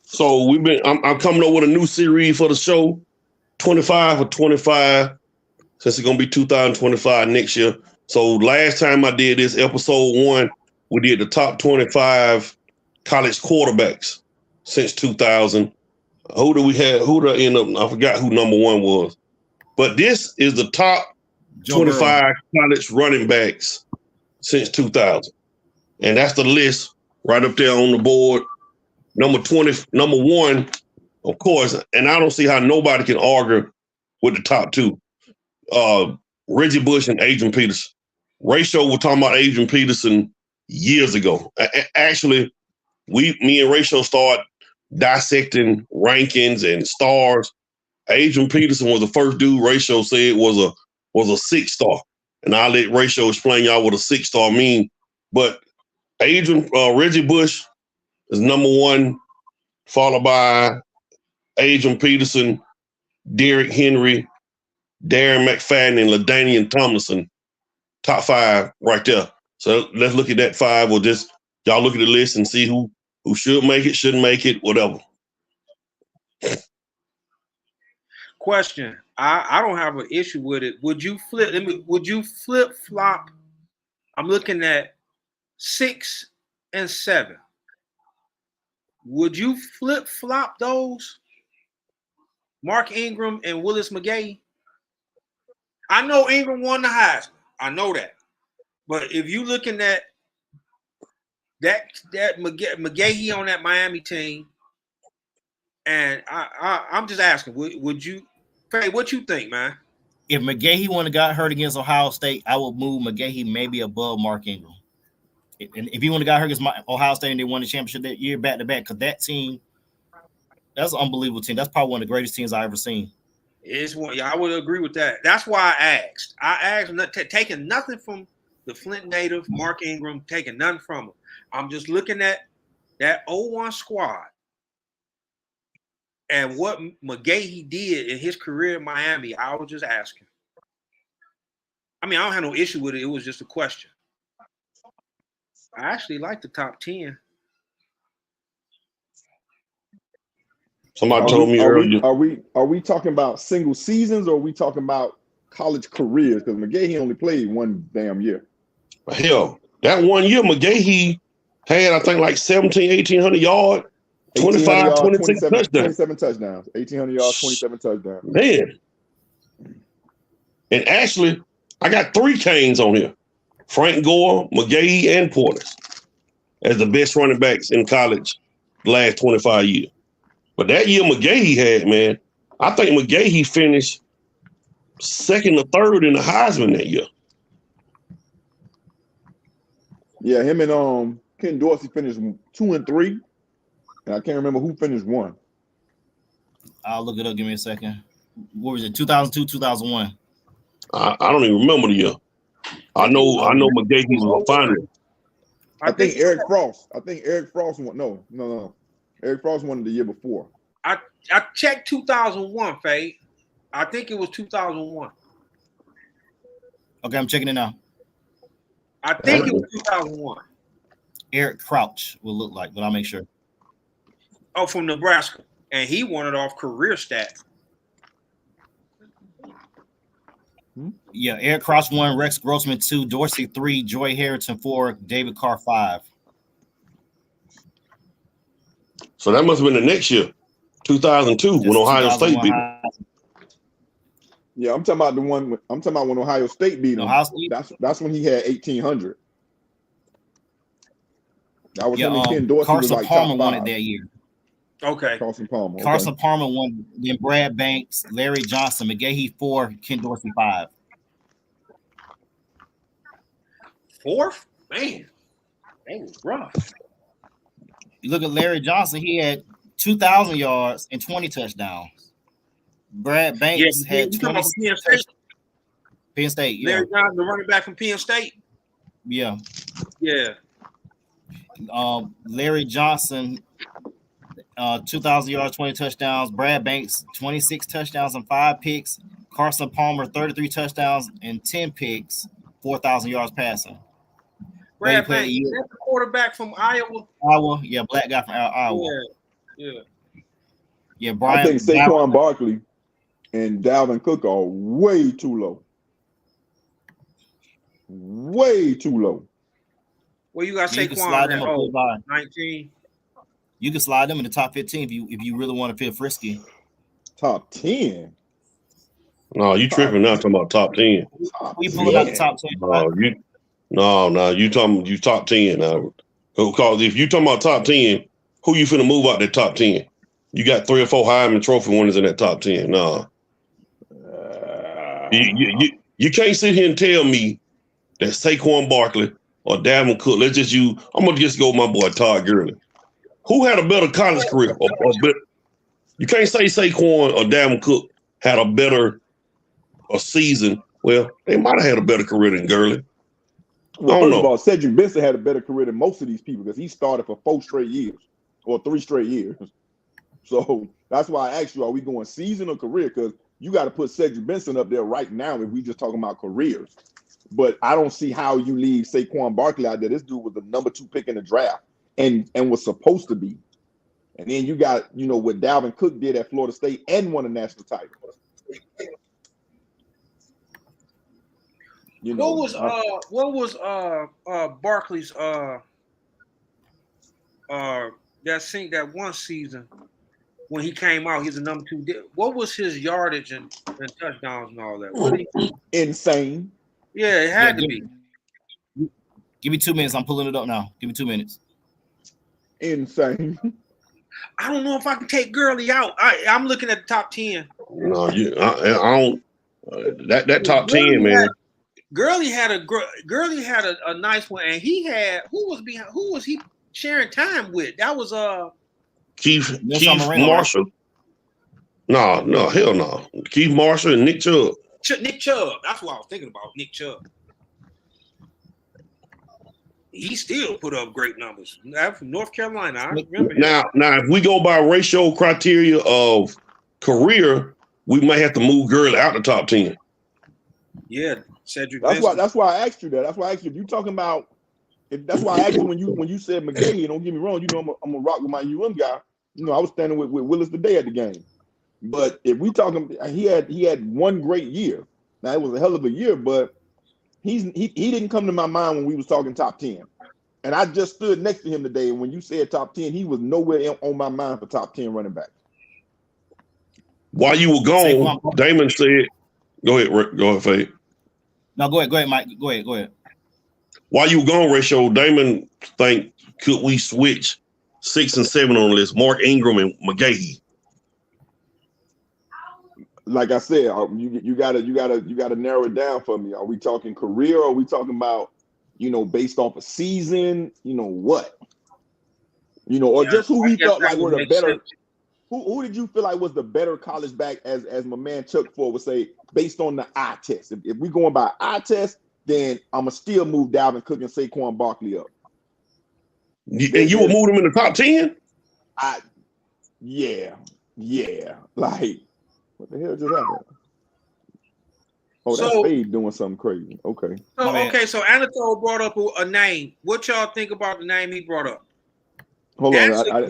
So I'm coming up with a new series for the show, 25 for 25. Since it's going to be 2025 next year. So last time I did this, episode 1, we did the top 25 college quarterbacks since 2000. Who did I end up? I forgot who number 1 was. But this is the top 25 college running backs since 2000. And that's the list right up there on the board. Number 1, of course, and I don't see how nobody can argue with the top 2. Reggie Bush and Adrian Peterson. Ratio was talking about Adrian Peterson years ago. Actually, me and Ratio started dissecting rankings and stars. Adrian Peterson was the first dude Ratio said was a 6-star. And I'll let Ratio explain y'all what a 6-star mean. But Reggie Bush is number 1, followed by Adrian Peterson, Derrick Henry, Darren McFadden, and LaDainian Tomlinson, top 5 right there. So let's look at that 5, or just y'all look at the list and see who should make it, shouldn't make it, whatever. Question: I don't have an issue with it. Would you flip flop? I'm looking at 6 and 7. Would you flip-flop those? Mark Ingram and Willis McGahee? I know Ingram won the Heisman. I know that. But if you looking at that McGahee on that Miami team, and I'm just asking, would you, Faye, what you think, man? If McGahee wouldn't have got hurt against Ohio State, I would move McGahee maybe above Mark Ingram. And if he wouldn't have got hurt against Ohio State and they won the championship that year back to back, because that team, that's an unbelievable team. That's probably one of the greatest teams I've ever seen. It's one, yeah, I would agree with that. That's why I asked, taking nothing from the Flint native, Mark Ingram, taking nothing from him. I'm just looking at that 0-1 squad and what McGahee did in his career in Miami. I was just asking. I mean, I don't have no issue with it. It was just a question. I actually like the top 10. Somebody told me earlier. Are we talking about single seasons or are we talking about college careers? Because McGahee only played one damn year. Hell, that 1 year McGahee had, I think, like 1,800 yards, 25, 26 touchdowns. 27 touchdowns. 1,800 yards, 27 touchdowns. Man. And actually, I got 3 Canes on here. Frank Gore, McGahee, and Portis as the best running backs in college the last 25 years. But that year McGahee had, man, I think McGahee finished 2nd or 3rd in the Heisman that year. Yeah, him and Ken Dorsey finished 2 and 3. And I can't remember who finished 1. I'll look it up. Give me a second. What was it? 2002, 2001. I don't even remember the year. I know McGahee was a finalist. I think Eric Frost won. No. Eric Frost won the year before. I checked 2001, Faye. I think it was 2001. Okay, I'm checking it now. I think it was 2001. Eric Crouch will look like, but I'll make sure. Oh, from Nebraska. And he won it off career stat. Yeah, Eric Crouch 1, Rex Grossman 2, Dorsey 3, Joy Harrington 4, David Carr 5. So that must have been the next year, 2002, when Ohio State beat them. Yeah, I'm talking about the one. I'm talking about when Ohio State beat them. That's when he had 1,800. That was him and Ken Dorsey. Carson was like Palmer won it that year. Okay. Carson Palmer. Okay. Carson Palmer won. Then Brad Banks, Larry Johnson, McGahee 4, Ken Dorsey 5. 4th? Man, that was rough. You look at Larry Johnson, he had 2,000 yards and 20 touchdowns. Brad Banks had 20. Penn State, yeah. Larry Johnson, the running back from Penn State. Yeah. Yeah. Larry Johnson, 2,000 yards, 20 touchdowns. Brad Banks, 26 touchdowns and 5 picks. Carson Palmer, 33 touchdowns and 10 picks, 4,000 yards passing. Brad Banks, is that the quarterback from Iowa? Iowa, yeah, black guy from Iowa. Yeah. Brian. I think Saquon Barkley and Dalvin Cook are way too low. Way too low. Well, you got Saquon at 19. You can slide them in the top 15 if you really want to feel frisky. Top 10. No, you tripping now talking about top 10. We pulled out the top 10. You top 10 now. Because if you talking about top 10, who you finna move out that top 10? You got 3 or 4 Heisman Trophy winners in that top 10. No. You can't sit here and tell me that Saquon Barkley or Dalvin Cook, I'm going to just go with my boy Todd Gurley. Who had a better college career? You can't say Saquon or Dalvin Cook had a better season. Well, they might have had a better career than Gurley. Well, first of all, Cedric Benson had a better career than most of these people because he started for 4 straight years or 3 straight years. So that's why I asked you, are we going season or career? Because you got to put Cedric Benson up there right now if we just talking about careers. But I don't see how you leave Saquon Barkley out there. This dude was the number 2 pick in the draft and was supposed to be. And then you got, what Dalvin Cook did at Florida State and won a national title. You know, what was Barkley's that one season when he came out, he's a number 2. What was his yardage and touchdowns and all that? What insane. Yeah, it had to be. Give me 2 minutes. I'm pulling it up now. Give me 2 minutes. Insane. I don't know if I can take Gurley out. I'm looking at the top 10. No, I don't. That top 10, man. Gurley had a nice one, and he had who was he sharing time with? That was Keith Marshall. No, hell no. Keith Marshall and Nick Chubb. Nick Chubb. That's what I was thinking about. Nick Chubb. He still put up great numbers. That's from North Carolina. I remember him. Now, if we go by ratio criteria of career, we might have to move Gurley out the top 10. Yeah, Cedric. That's why I asked you that. That's why I asked you if you talking about. That's why I asked you when you said McGahee. Don't get me wrong. You know I'm a rock with my UM guy. You know I was standing with Willis today at the game. But if we talking, he had one great year. Now it was a hell of a year, but he didn't come to my mind when we was talking top 10. And I just stood next to him today. And when you said top 10, he was nowhere on my mind for top 10 running back. While you were gone, Damon said, "Go ahead, Faye." No, go ahead, Mike. Go ahead. While you were gone, Ratio, Damon think could we switch 6 and 7 on the list? Mark Ingram and McGahee. Like I said, you gotta narrow it down for me. Are we talking career? Or are we talking about, based off a season? What? Or just who we felt like were the better. Who did you feel like was the better college back, as my man Chuck Ford would say, based on the eye test? If we're going by eye test, then I'm gonna still move Dalvin Cook and Saquon Barkley up. And you would move them in the top 10? Yeah. Like, what the hell just happened? Oh, that's Spade doing something crazy. Okay. So Anatole brought up a name. What y'all think about the name he brought up? Hold on, I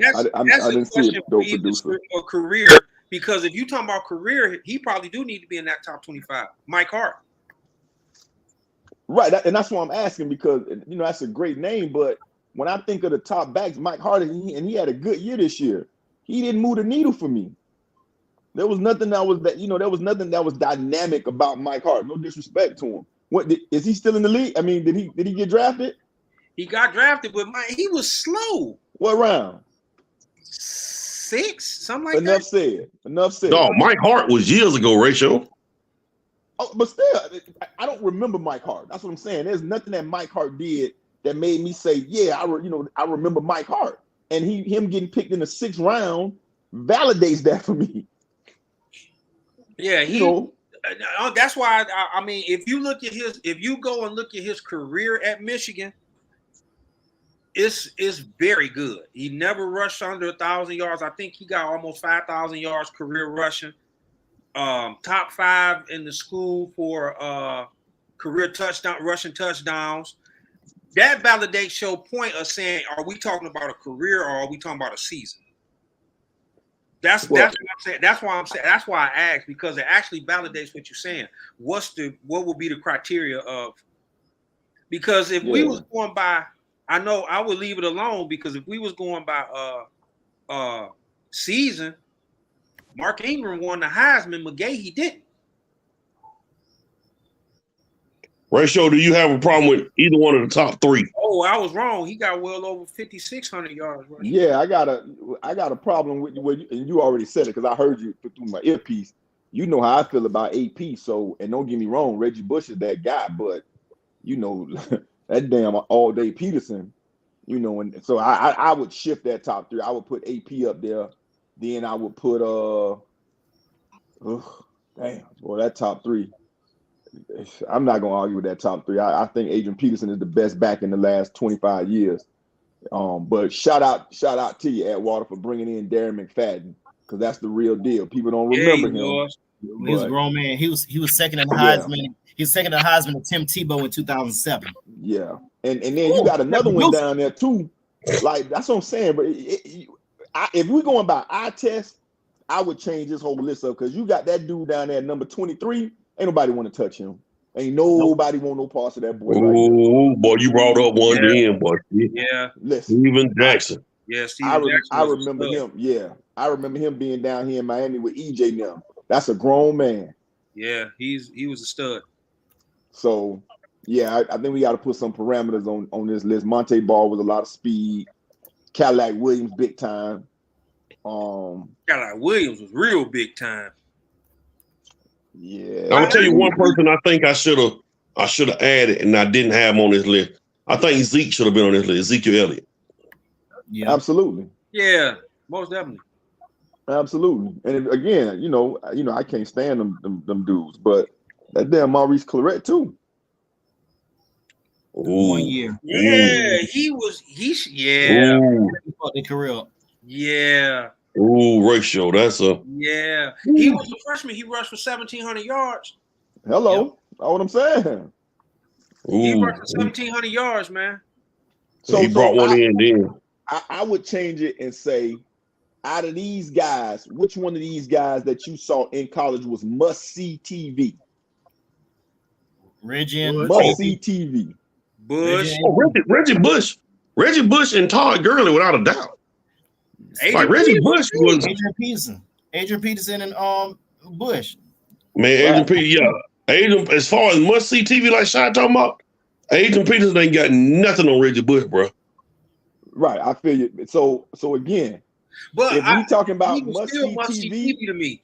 didn't see it, though, producer. For career, because if you talking about career, he probably do need to be in that top 25. Mike Hart. Right, and that's why I'm asking, because that's a great name, but when I think of the top backs, Mike Hart, and he had a good year this year, he didn't move the needle for me. There was nothing that was dynamic about Mike Hart. No disrespect to him. Is he still in the league? I mean, did he get drafted? He got drafted, but he was slow. What round? 6, something like Enough that. Enough said. No, Mike Hart was years ago, Rachel. Oh, but still, I don't remember Mike Hart. That's what I'm saying. There's nothing that Mike Hart did that made me say, yeah, I remember Mike Hart. And him getting picked in the 6th round validates that for me. Yeah, that's why I mean, if you go and look at his career at Michigan, it's very good. He never rushed under 1,000 yards. I think he got almost 5,000 yards career rushing. Top 5 in the school for career rushing touchdowns. That validates your point of saying, are we talking about a career or are we talking about a season? That's what I'm saying. That's why I'm saying. That's why I asked, because it actually validates what you're saying. What would be the criteria of? Because if we was going by, I know I would leave it alone, because if we was going by season, Mark Ingram won the Heisman. McGahee didn't. Ratio, do you have a problem with either one of the top 3? Oh, I was wrong. He got well over 5,600 yards. Right? Yeah, I got a problem with and you already said it because I heard you through my earpiece. You know how I feel about AP. So, and don't get me wrong, Reggie Bush is that guy, but that damn all-day Peterson, and so I would shift that top 3. I would put AP up there. Then I would put that top 3. I'm not gonna argue with that top 3. I think Adrian Peterson is the best back in the last 25 years. But shout out to you, ATWATER, for bringing in Darren McFadden, because that's the real deal. People don't remember him. He was a grown man. He was second in the Heisman. Yeah. He was second in the Heisman to Tim Tebow in 2007. Yeah, and then you got another one down there too. Like, that's what I'm saying. But if we're going by eye test, I would change this whole list up, because you got that dude down there, number 23. Ain't nobody want to touch him. Ain't nobody want no parts of that boy right now. Oh, boy, you brought up one then, boy. Yeah. Listen, Steven Jackson. Yeah, Steven Jackson. I remember him. Yeah, I remember him being down here in Miami with EJ now. That's a grown man. Yeah, he was a stud. So, yeah, I think we got to put some parameters on this list. Monte Ball was a lot of speed. Cadillac Williams, big time. Cadillac Williams was real big time. Yeah. I'm gonna tell you one person I think I should have added and I didn't have him on this list. I think Zeke should have been on this list. Ezekiel Elliott. Yeah, Absolutely. Yeah, most definitely. Absolutely. And again, you know, I can't stand them dudes, but that damn Maurice Claret too. Ooh. 1 year. Yeah, yeah. Ooh. He fucked their career up. Yeah. Ooh, ratio. That's a Yeah. He was a freshman. He rushed for 1,700 yards. Hello. That's what I'm saying. He ooh. rushed for 1,700 yards, man. So He brought one in then. I would change it and say, out of these guys, which one of these guys that you saw in college was must-see TV? Reggie and Must-see TV. Bush. Oh, Reggie Bush. Reggie Bush and Todd Gurley, without a doubt. Like Reggie Bush was Adrian Peterson and Bush. man, Adrian Peterson, yeah. Adrian, as far as must see TV like Shy talking about, Adrian Peterson ain't got nothing on Reggie Bush, bro. Right, I feel you. So again, But if we talking about he was must-see still must-see TV, TV to me.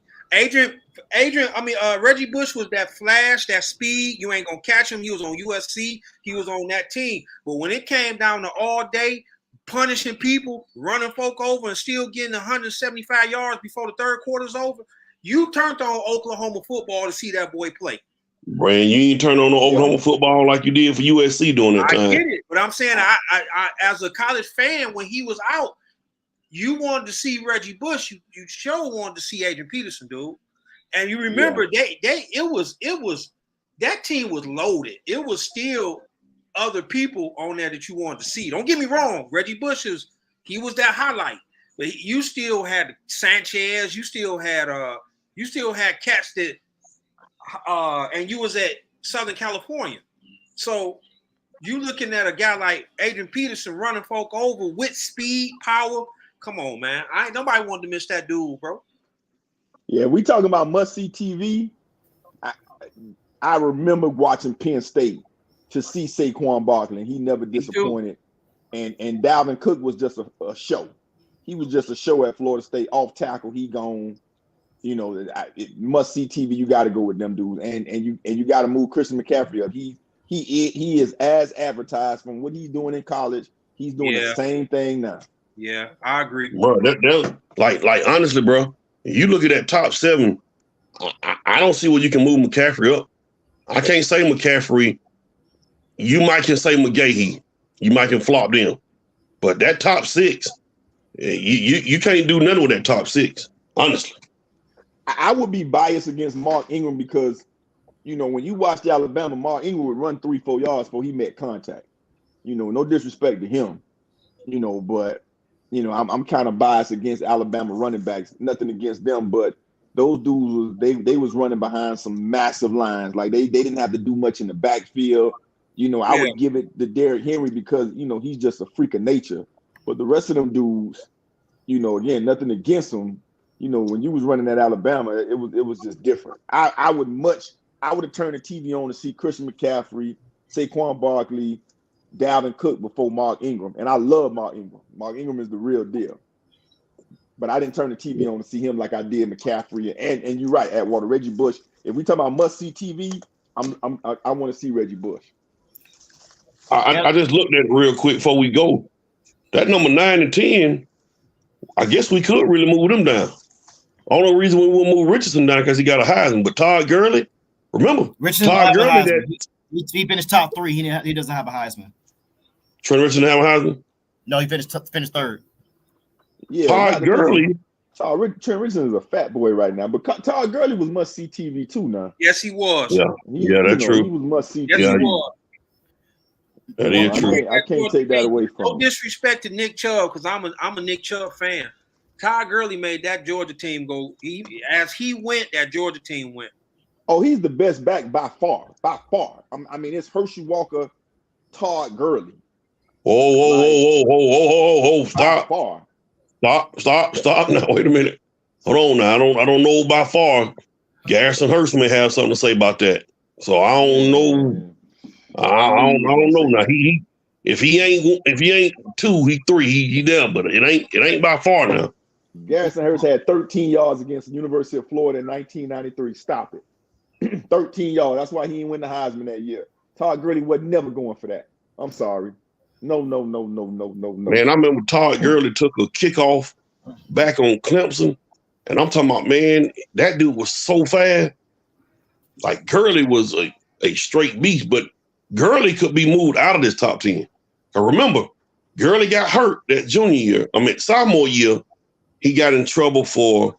Reggie Bush was that flash, that speed. You ain't gonna catch him. He was on USC. He was on that team. But when it came down to all day punishing people, running folk over, and still getting 175 yards before the third quarter's over, you turned on Oklahoma football to see that boy play. Brand, you ain't turn on the Oklahoma football like you did for USC during that time. I get it, but I'm saying, I as a college fan, when he was out, you wanted to see Reggie Bush. You sure wanted to see Adrian Peterson, dude. And you remember it was that team was loaded. It was still other people on there that you wanted to see. Don't get me wrong, Reggie Bush he was that highlight, but you still had Sanchez. You still had cats that, and you was at Southern California, so you looking at a guy like Adrian Peterson running folk over with speed, power. Come on, man. Nobody wanted to miss that dude, bro. yeah, we talking about must-see TV. I remember watching Penn State to see Saquon Barkley, and he never disappointed. And Dalvin Cook was just a show. He was just a show at Florida State. Off tackle, he gone. You know, must-see TV. You got to go with them dudes, and you got to move Christian McCaffrey up. He is as advertised from what he's doing in college. He's doing the same thing now. Yeah, I agree. Bro, that like honestly, bro, you look at that top 7, I don't see where you can move McCaffrey up. I can't say McCaffrey. You might can say McGahee. You might can flop them. But that top 6, you can't do nothing with that top 6, honestly. I would be biased against Mark Ingram because, you know, when you watched Alabama, Mark Ingram would run 3-4 yards before he met contact. You know, no disrespect to him, you know, but, you know, I'm kind of biased against Alabama running backs. Nothing against them, but those dudes, they was running behind some massive lines. Like they didn't have to do much in the backfield. You know, I would give it to Derrick Henry because, you know, he's just a freak of nature. But the rest of them dudes, you know, again, nothing against them. You know, when you was running at Alabama, it was just different. I would have turned the TV on to see Christian McCaffrey, Saquon Barkley, Dalvin Cook before Mark Ingram. And I love Mark Ingram. Mark Ingram is the real deal. But I didn't turn the TV on to see him like I did McCaffrey. And you're right, Atwater, Reggie Bush. If we talk about must-see TV, I want to see Reggie Bush. I just looked at it real quick before we go. That number 9 and 10, I guess we could really move them down. Only reason we won't move Richardson down because he got a Heisman. But Todd Gurley, remember, Todd Gurley, he finished top 3. He doesn't have a Heisman. Trent Richardson have a Heisman? No, he finished 3rd. Yeah, Todd Gurley. Trent Richardson is a fat boy right now, but Todd Gurley was must-see TV too now. Yes, he was. Yeah, that's true. He was must-see yes, TV. He was. That is true. I can't take that away from him. No disrespect to Nick Chubb, because I'm a Nick Chubb fan. Todd Gurley made that Georgia team go. As he went, that Georgia team went. Oh, he's the best back by far. By far. I mean, it's Hershey Walker, Todd Gurley. Whoa. By Stop. far. Stop. Now, wait a minute. Hold on now. I don't know by far. Garrison Hurst may have something to say about that. So I don't know. I don't know now. If he ain't 2, he 3. He there, but it ain't by far now. Garrison Hurst had 13 yards against the University of Florida in 1993. Stop it. 13 yards. That's why he didn't win the Heisman that year. Todd Gurley was never going for that. I'm sorry. No. Man, I remember Todd Gurley took a kickoff back on Clemson, and I'm talking about, man, that dude was so fast. Like, Gurley was a straight beast, but Gurley could be moved out of this top 10. I remember, Gurley got hurt that sophomore year, he got in trouble for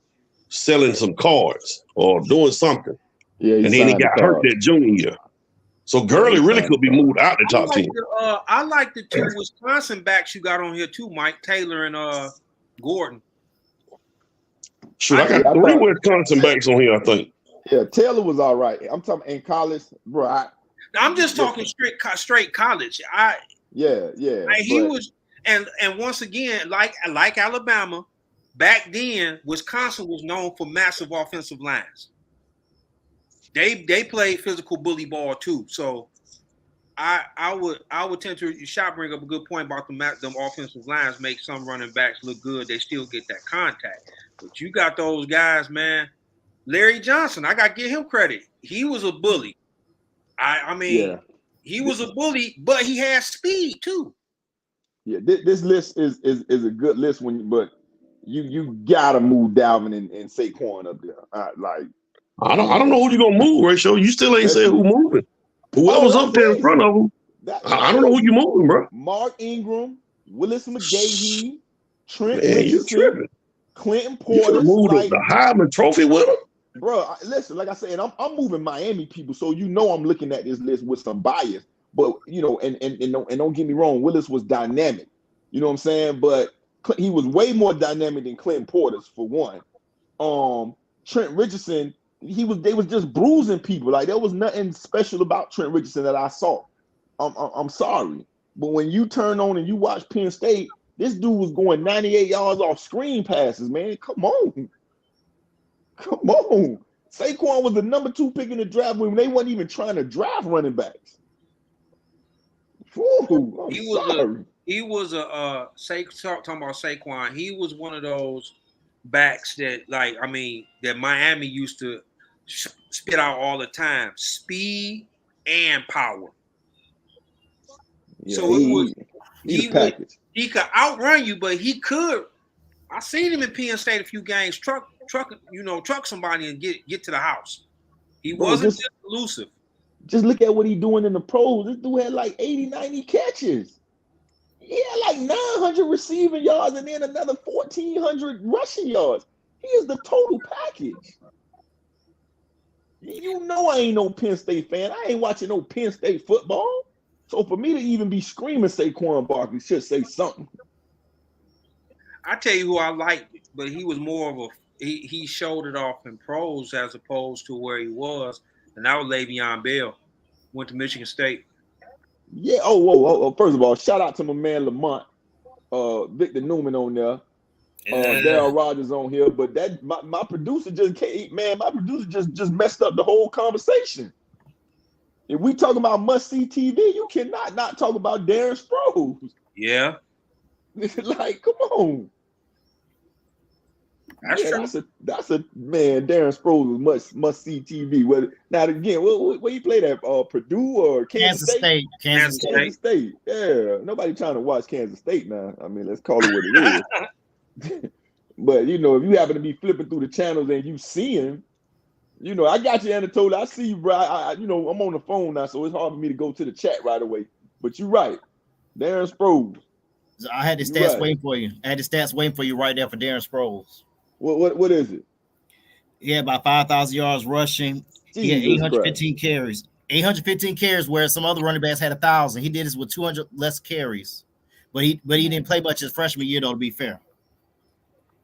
selling some cards or doing something. Yeah, and then he got hurt that junior year. So Gurley really could be moved out the top 10. I like the 2 Wisconsin backs you got on here too, Mike Taylor and Gordon. Shoot, I got 3 Wisconsin backs on here, I think. Yeah, Taylor was all right. I'm talking in college, bro. I'm just talking straight college. He was, and once again, like Alabama, back then, Wisconsin was known for massive offensive lines. They played physical bully ball too. So I would tend to shot bring up a good point about them offensive lines make some running backs look good. They still get that contact. But you got those guys, man. Larry Johnson, I got to give him credit. He was a bully. He was a bully, but he had speed too. Yeah, this list is a good list but you gotta move Dalvin and Saquon up there. I don't know who you're gonna move, Ratio. You still ain't said who moving. Whoever's up there in front of him, I don't know who you moving, bro. Mark Ingram, Willis McGahee, Trent Man, you Richardson, tripping. Clinton You Porter. moved the Heisman Trophy with him. Bro, listen, like I said, I'm moving Miami people, so I'm looking at this list with some bias. But and don't get me wrong, Willis was dynamic. You know what I'm saying? But he was way more dynamic than Clinton Porter, for one. Trent Richardson, they was just bruising people. Like, there was nothing special about Trent Richardson that I saw. I'm sorry, but when you turn on and you watch Penn State, this dude was going 98 yards off screen passes. Man, come on. Saquon was the number 2 pick in the draft when they weren't even trying to draft running backs. Ooh, I'm sorry. He was talking about Saquon. He was one of those backs that, that Miami used to spit out all the time: speed and power. Yeah, so he could outrun you, but he could. I seen him in Penn State a few games, truck somebody and get to the house. He wasn't just elusive. Just look at what he's doing in the pros. This dude had like 80, 90 catches. He had like 900 receiving yards and then another 1,400 rushing yards. He is the total package. You know I ain't no Penn State fan. I ain't watching no Penn State football. So for me to even be screaming Saquon Barkley should say something. I tell you who I liked, but he was more of he showed it off in pros as opposed to where he was, and that was Le'Veon Bell. Went to Michigan State. Yeah. Oh. First of all, shout out to my man Lamont, Victor Newman on there, Darryl Rogers on here. But that my producer just can't. Man, my producer just messed up the whole conversation. If we talk about must-see TV, you cannot not talk about Darren Sproles. Yeah. Like, come on. That's true. That's a man. Darren Sproles was must-see TV. Now again, where you play that? Purdue or Kansas State? Kansas State. Yeah. Nobody trying to watch Kansas State now. I mean, let's call it what it is. But if you happen to be flipping through the channels and you see him, I got you, Anatoly. I see you, bro. I'm on the phone now, so it's hard for me to go to the chat right away. But you're right. Darren Sproles. I had the stats waiting for you. Right there for Darren Sproles. What is it? Yeah, about 5,000 yards rushing. He had 815 carries. 815 carries, where some other running backs had 1,000. He did this with 200 less carries. But he didn't play much his freshman year, though, to be fair.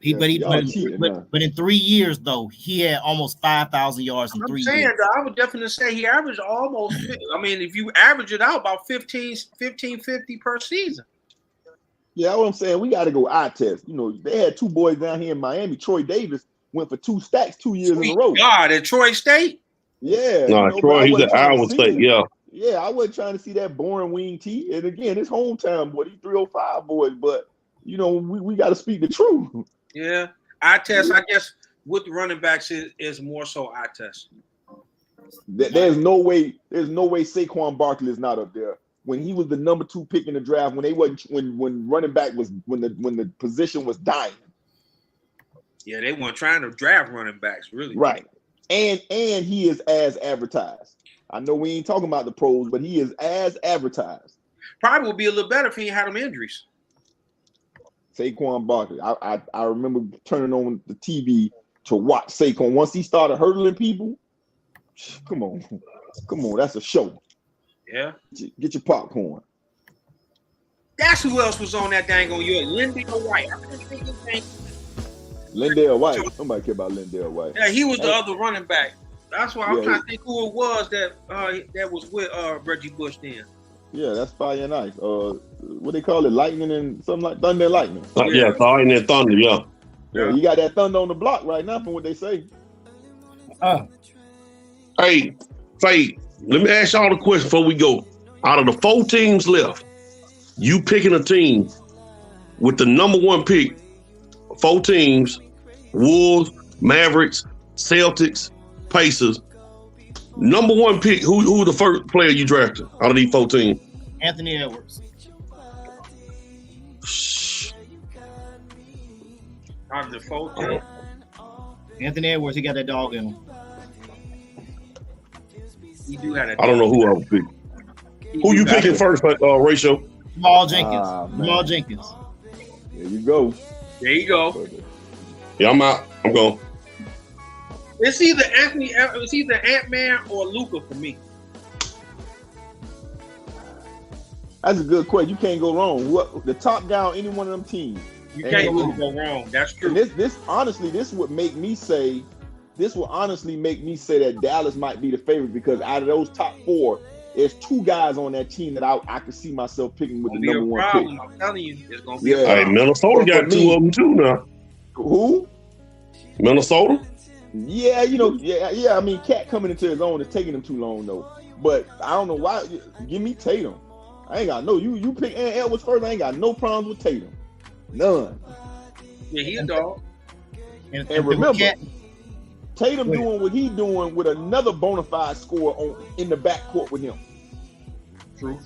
But in 3 years though, he had almost 5,000 yards in 3 years. I would definitely say he averaged almost. I mean, if you average it out, about 1550 per season. Yeah, what I'm saying, we got to go eye test. You know, they had two boys down here in Miami. Troy Davis went for 2 stacks 2 years in a row. God, at Troy State. Yeah, no, Troy, he's at Iowa State. Yeah. Yeah, I wasn't trying to see that boring wing T. And again, it's hometown boy. These 305 boys, but you know, we got to speak the truth. Yeah, eye test. I guess with the running backs is more so eye test. There's no way Saquon Barkley is not up there. When he was the number 2 pick in the draft, when running back was when the position was dying. Yeah, they weren't trying to draft running backs, really. Right. And he is as advertised. I know we ain't talking about the pros, but he is as advertised. Probably would be a little better if he had them injuries. Saquon Barkley. I remember turning on the TV to watch Saquon. Once he started hurdling people, come on, that's a show. Yeah. Get your popcorn. That's who else was on that dang on you. Lindell White. I couldn't think his name. Lindell White. Nobody care about Lindell White. Yeah, he was the other running back. That's why I'm trying to think who it was that was with Reggie Bush then. Yeah, that's Fire and Ice. What they call it, lightning and something like thunder and lightning. Yeah, lightning and thunder. Yeah. Yeah, you got that thunder on the block right now, from what they say. Hey, Faye, let me ask y'all the question before we go. Out of the 4 teams left, you picking a team with the number 1 pick. 4 teams: Wolves, Mavericks, Celtics, Pacers. Number 1 pick. Who the first player you drafted out of these 4 teams? Anthony Edwards. Out of the 4 teams. Anthony Edwards, he got that dog in him. He do have that. I don't know who I would pick. Who you picking first, Ratio? Jamal Jenkins. There you go. There you go. Yeah, I'm out. I'm going. It's either Ant-Man or Luka for me. That's a good question. You can't go wrong. The top guy on any one of them teams. You can't really go wrong. That's true. And this would make me say that Dallas might be the favorite, because out of those top 4, there's 2 guys on that team that I could see myself picking with the number 1 pick. I'm telling you, it's gonna be a Hey, problem. Minnesota got 2 of them too now. Who? Minnesota? Yeah, I mean, Cat coming into his own is taking him too long though. But I don't know why. Give me Tatum. I ain't got no. You pick Ant Edwards first. I ain't got no problems with Tatum. None. Yeah, he a dog. And remember, Tatum doing what he doing with another bona fide scorer in the backcourt with him. True.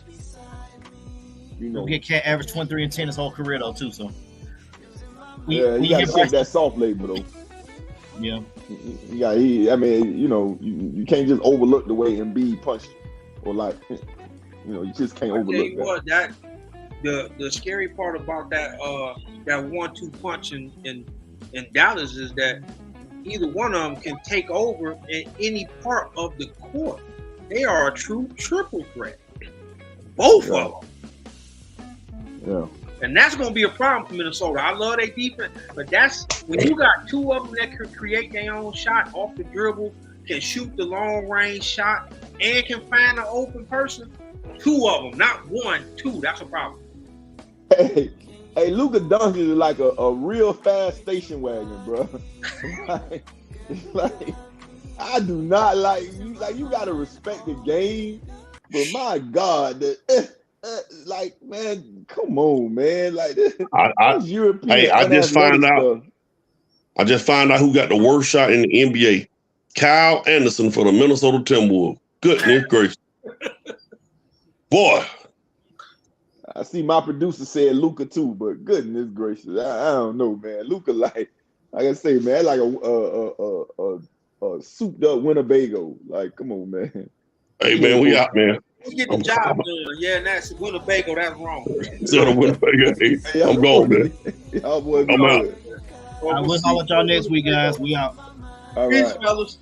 You know, Get Cat average 23 and 10 his whole career though too. So you got to take that soft labor though. Yeah. I mean, you can't just overlook the way Embiid punched you, or like, you just can't overlook that. The scary part about that 1-2 punch in Dallas is that either one of them can take over in any part of the court. They are a true triple threat. Both of them. Yeah. And that's going to be a problem for Minnesota. I love their defense, but that's when you got 2 of them that can create their own shot off the dribble, can shoot the long range shot, and can find an open person. 2 of them, not 1, 2. That's a problem. Hey, Luka Doncic is like a real fast station wagon, bro. like, I do not like you. Like, you gotta respect the game, but my God, man, come on, man. Like this European. Hey, I just found out who got the worst shot in the NBA. Kyle Anderson for the Minnesota Timberwolves. Goodness gracious. Boy. I see my producer said Luka too, but goodness gracious, I don't know, man. Luka, like I say, man, like a souped up Winnebago. Like, come on, man. Hey, man, we out, man. We get the job done. Yeah, and that's Winnebago. That's wrong. Hey, I'm going, man. Y'all boys, I'm out. We'll holler at y'all next week, guys. We out. All Peace, right. fellas.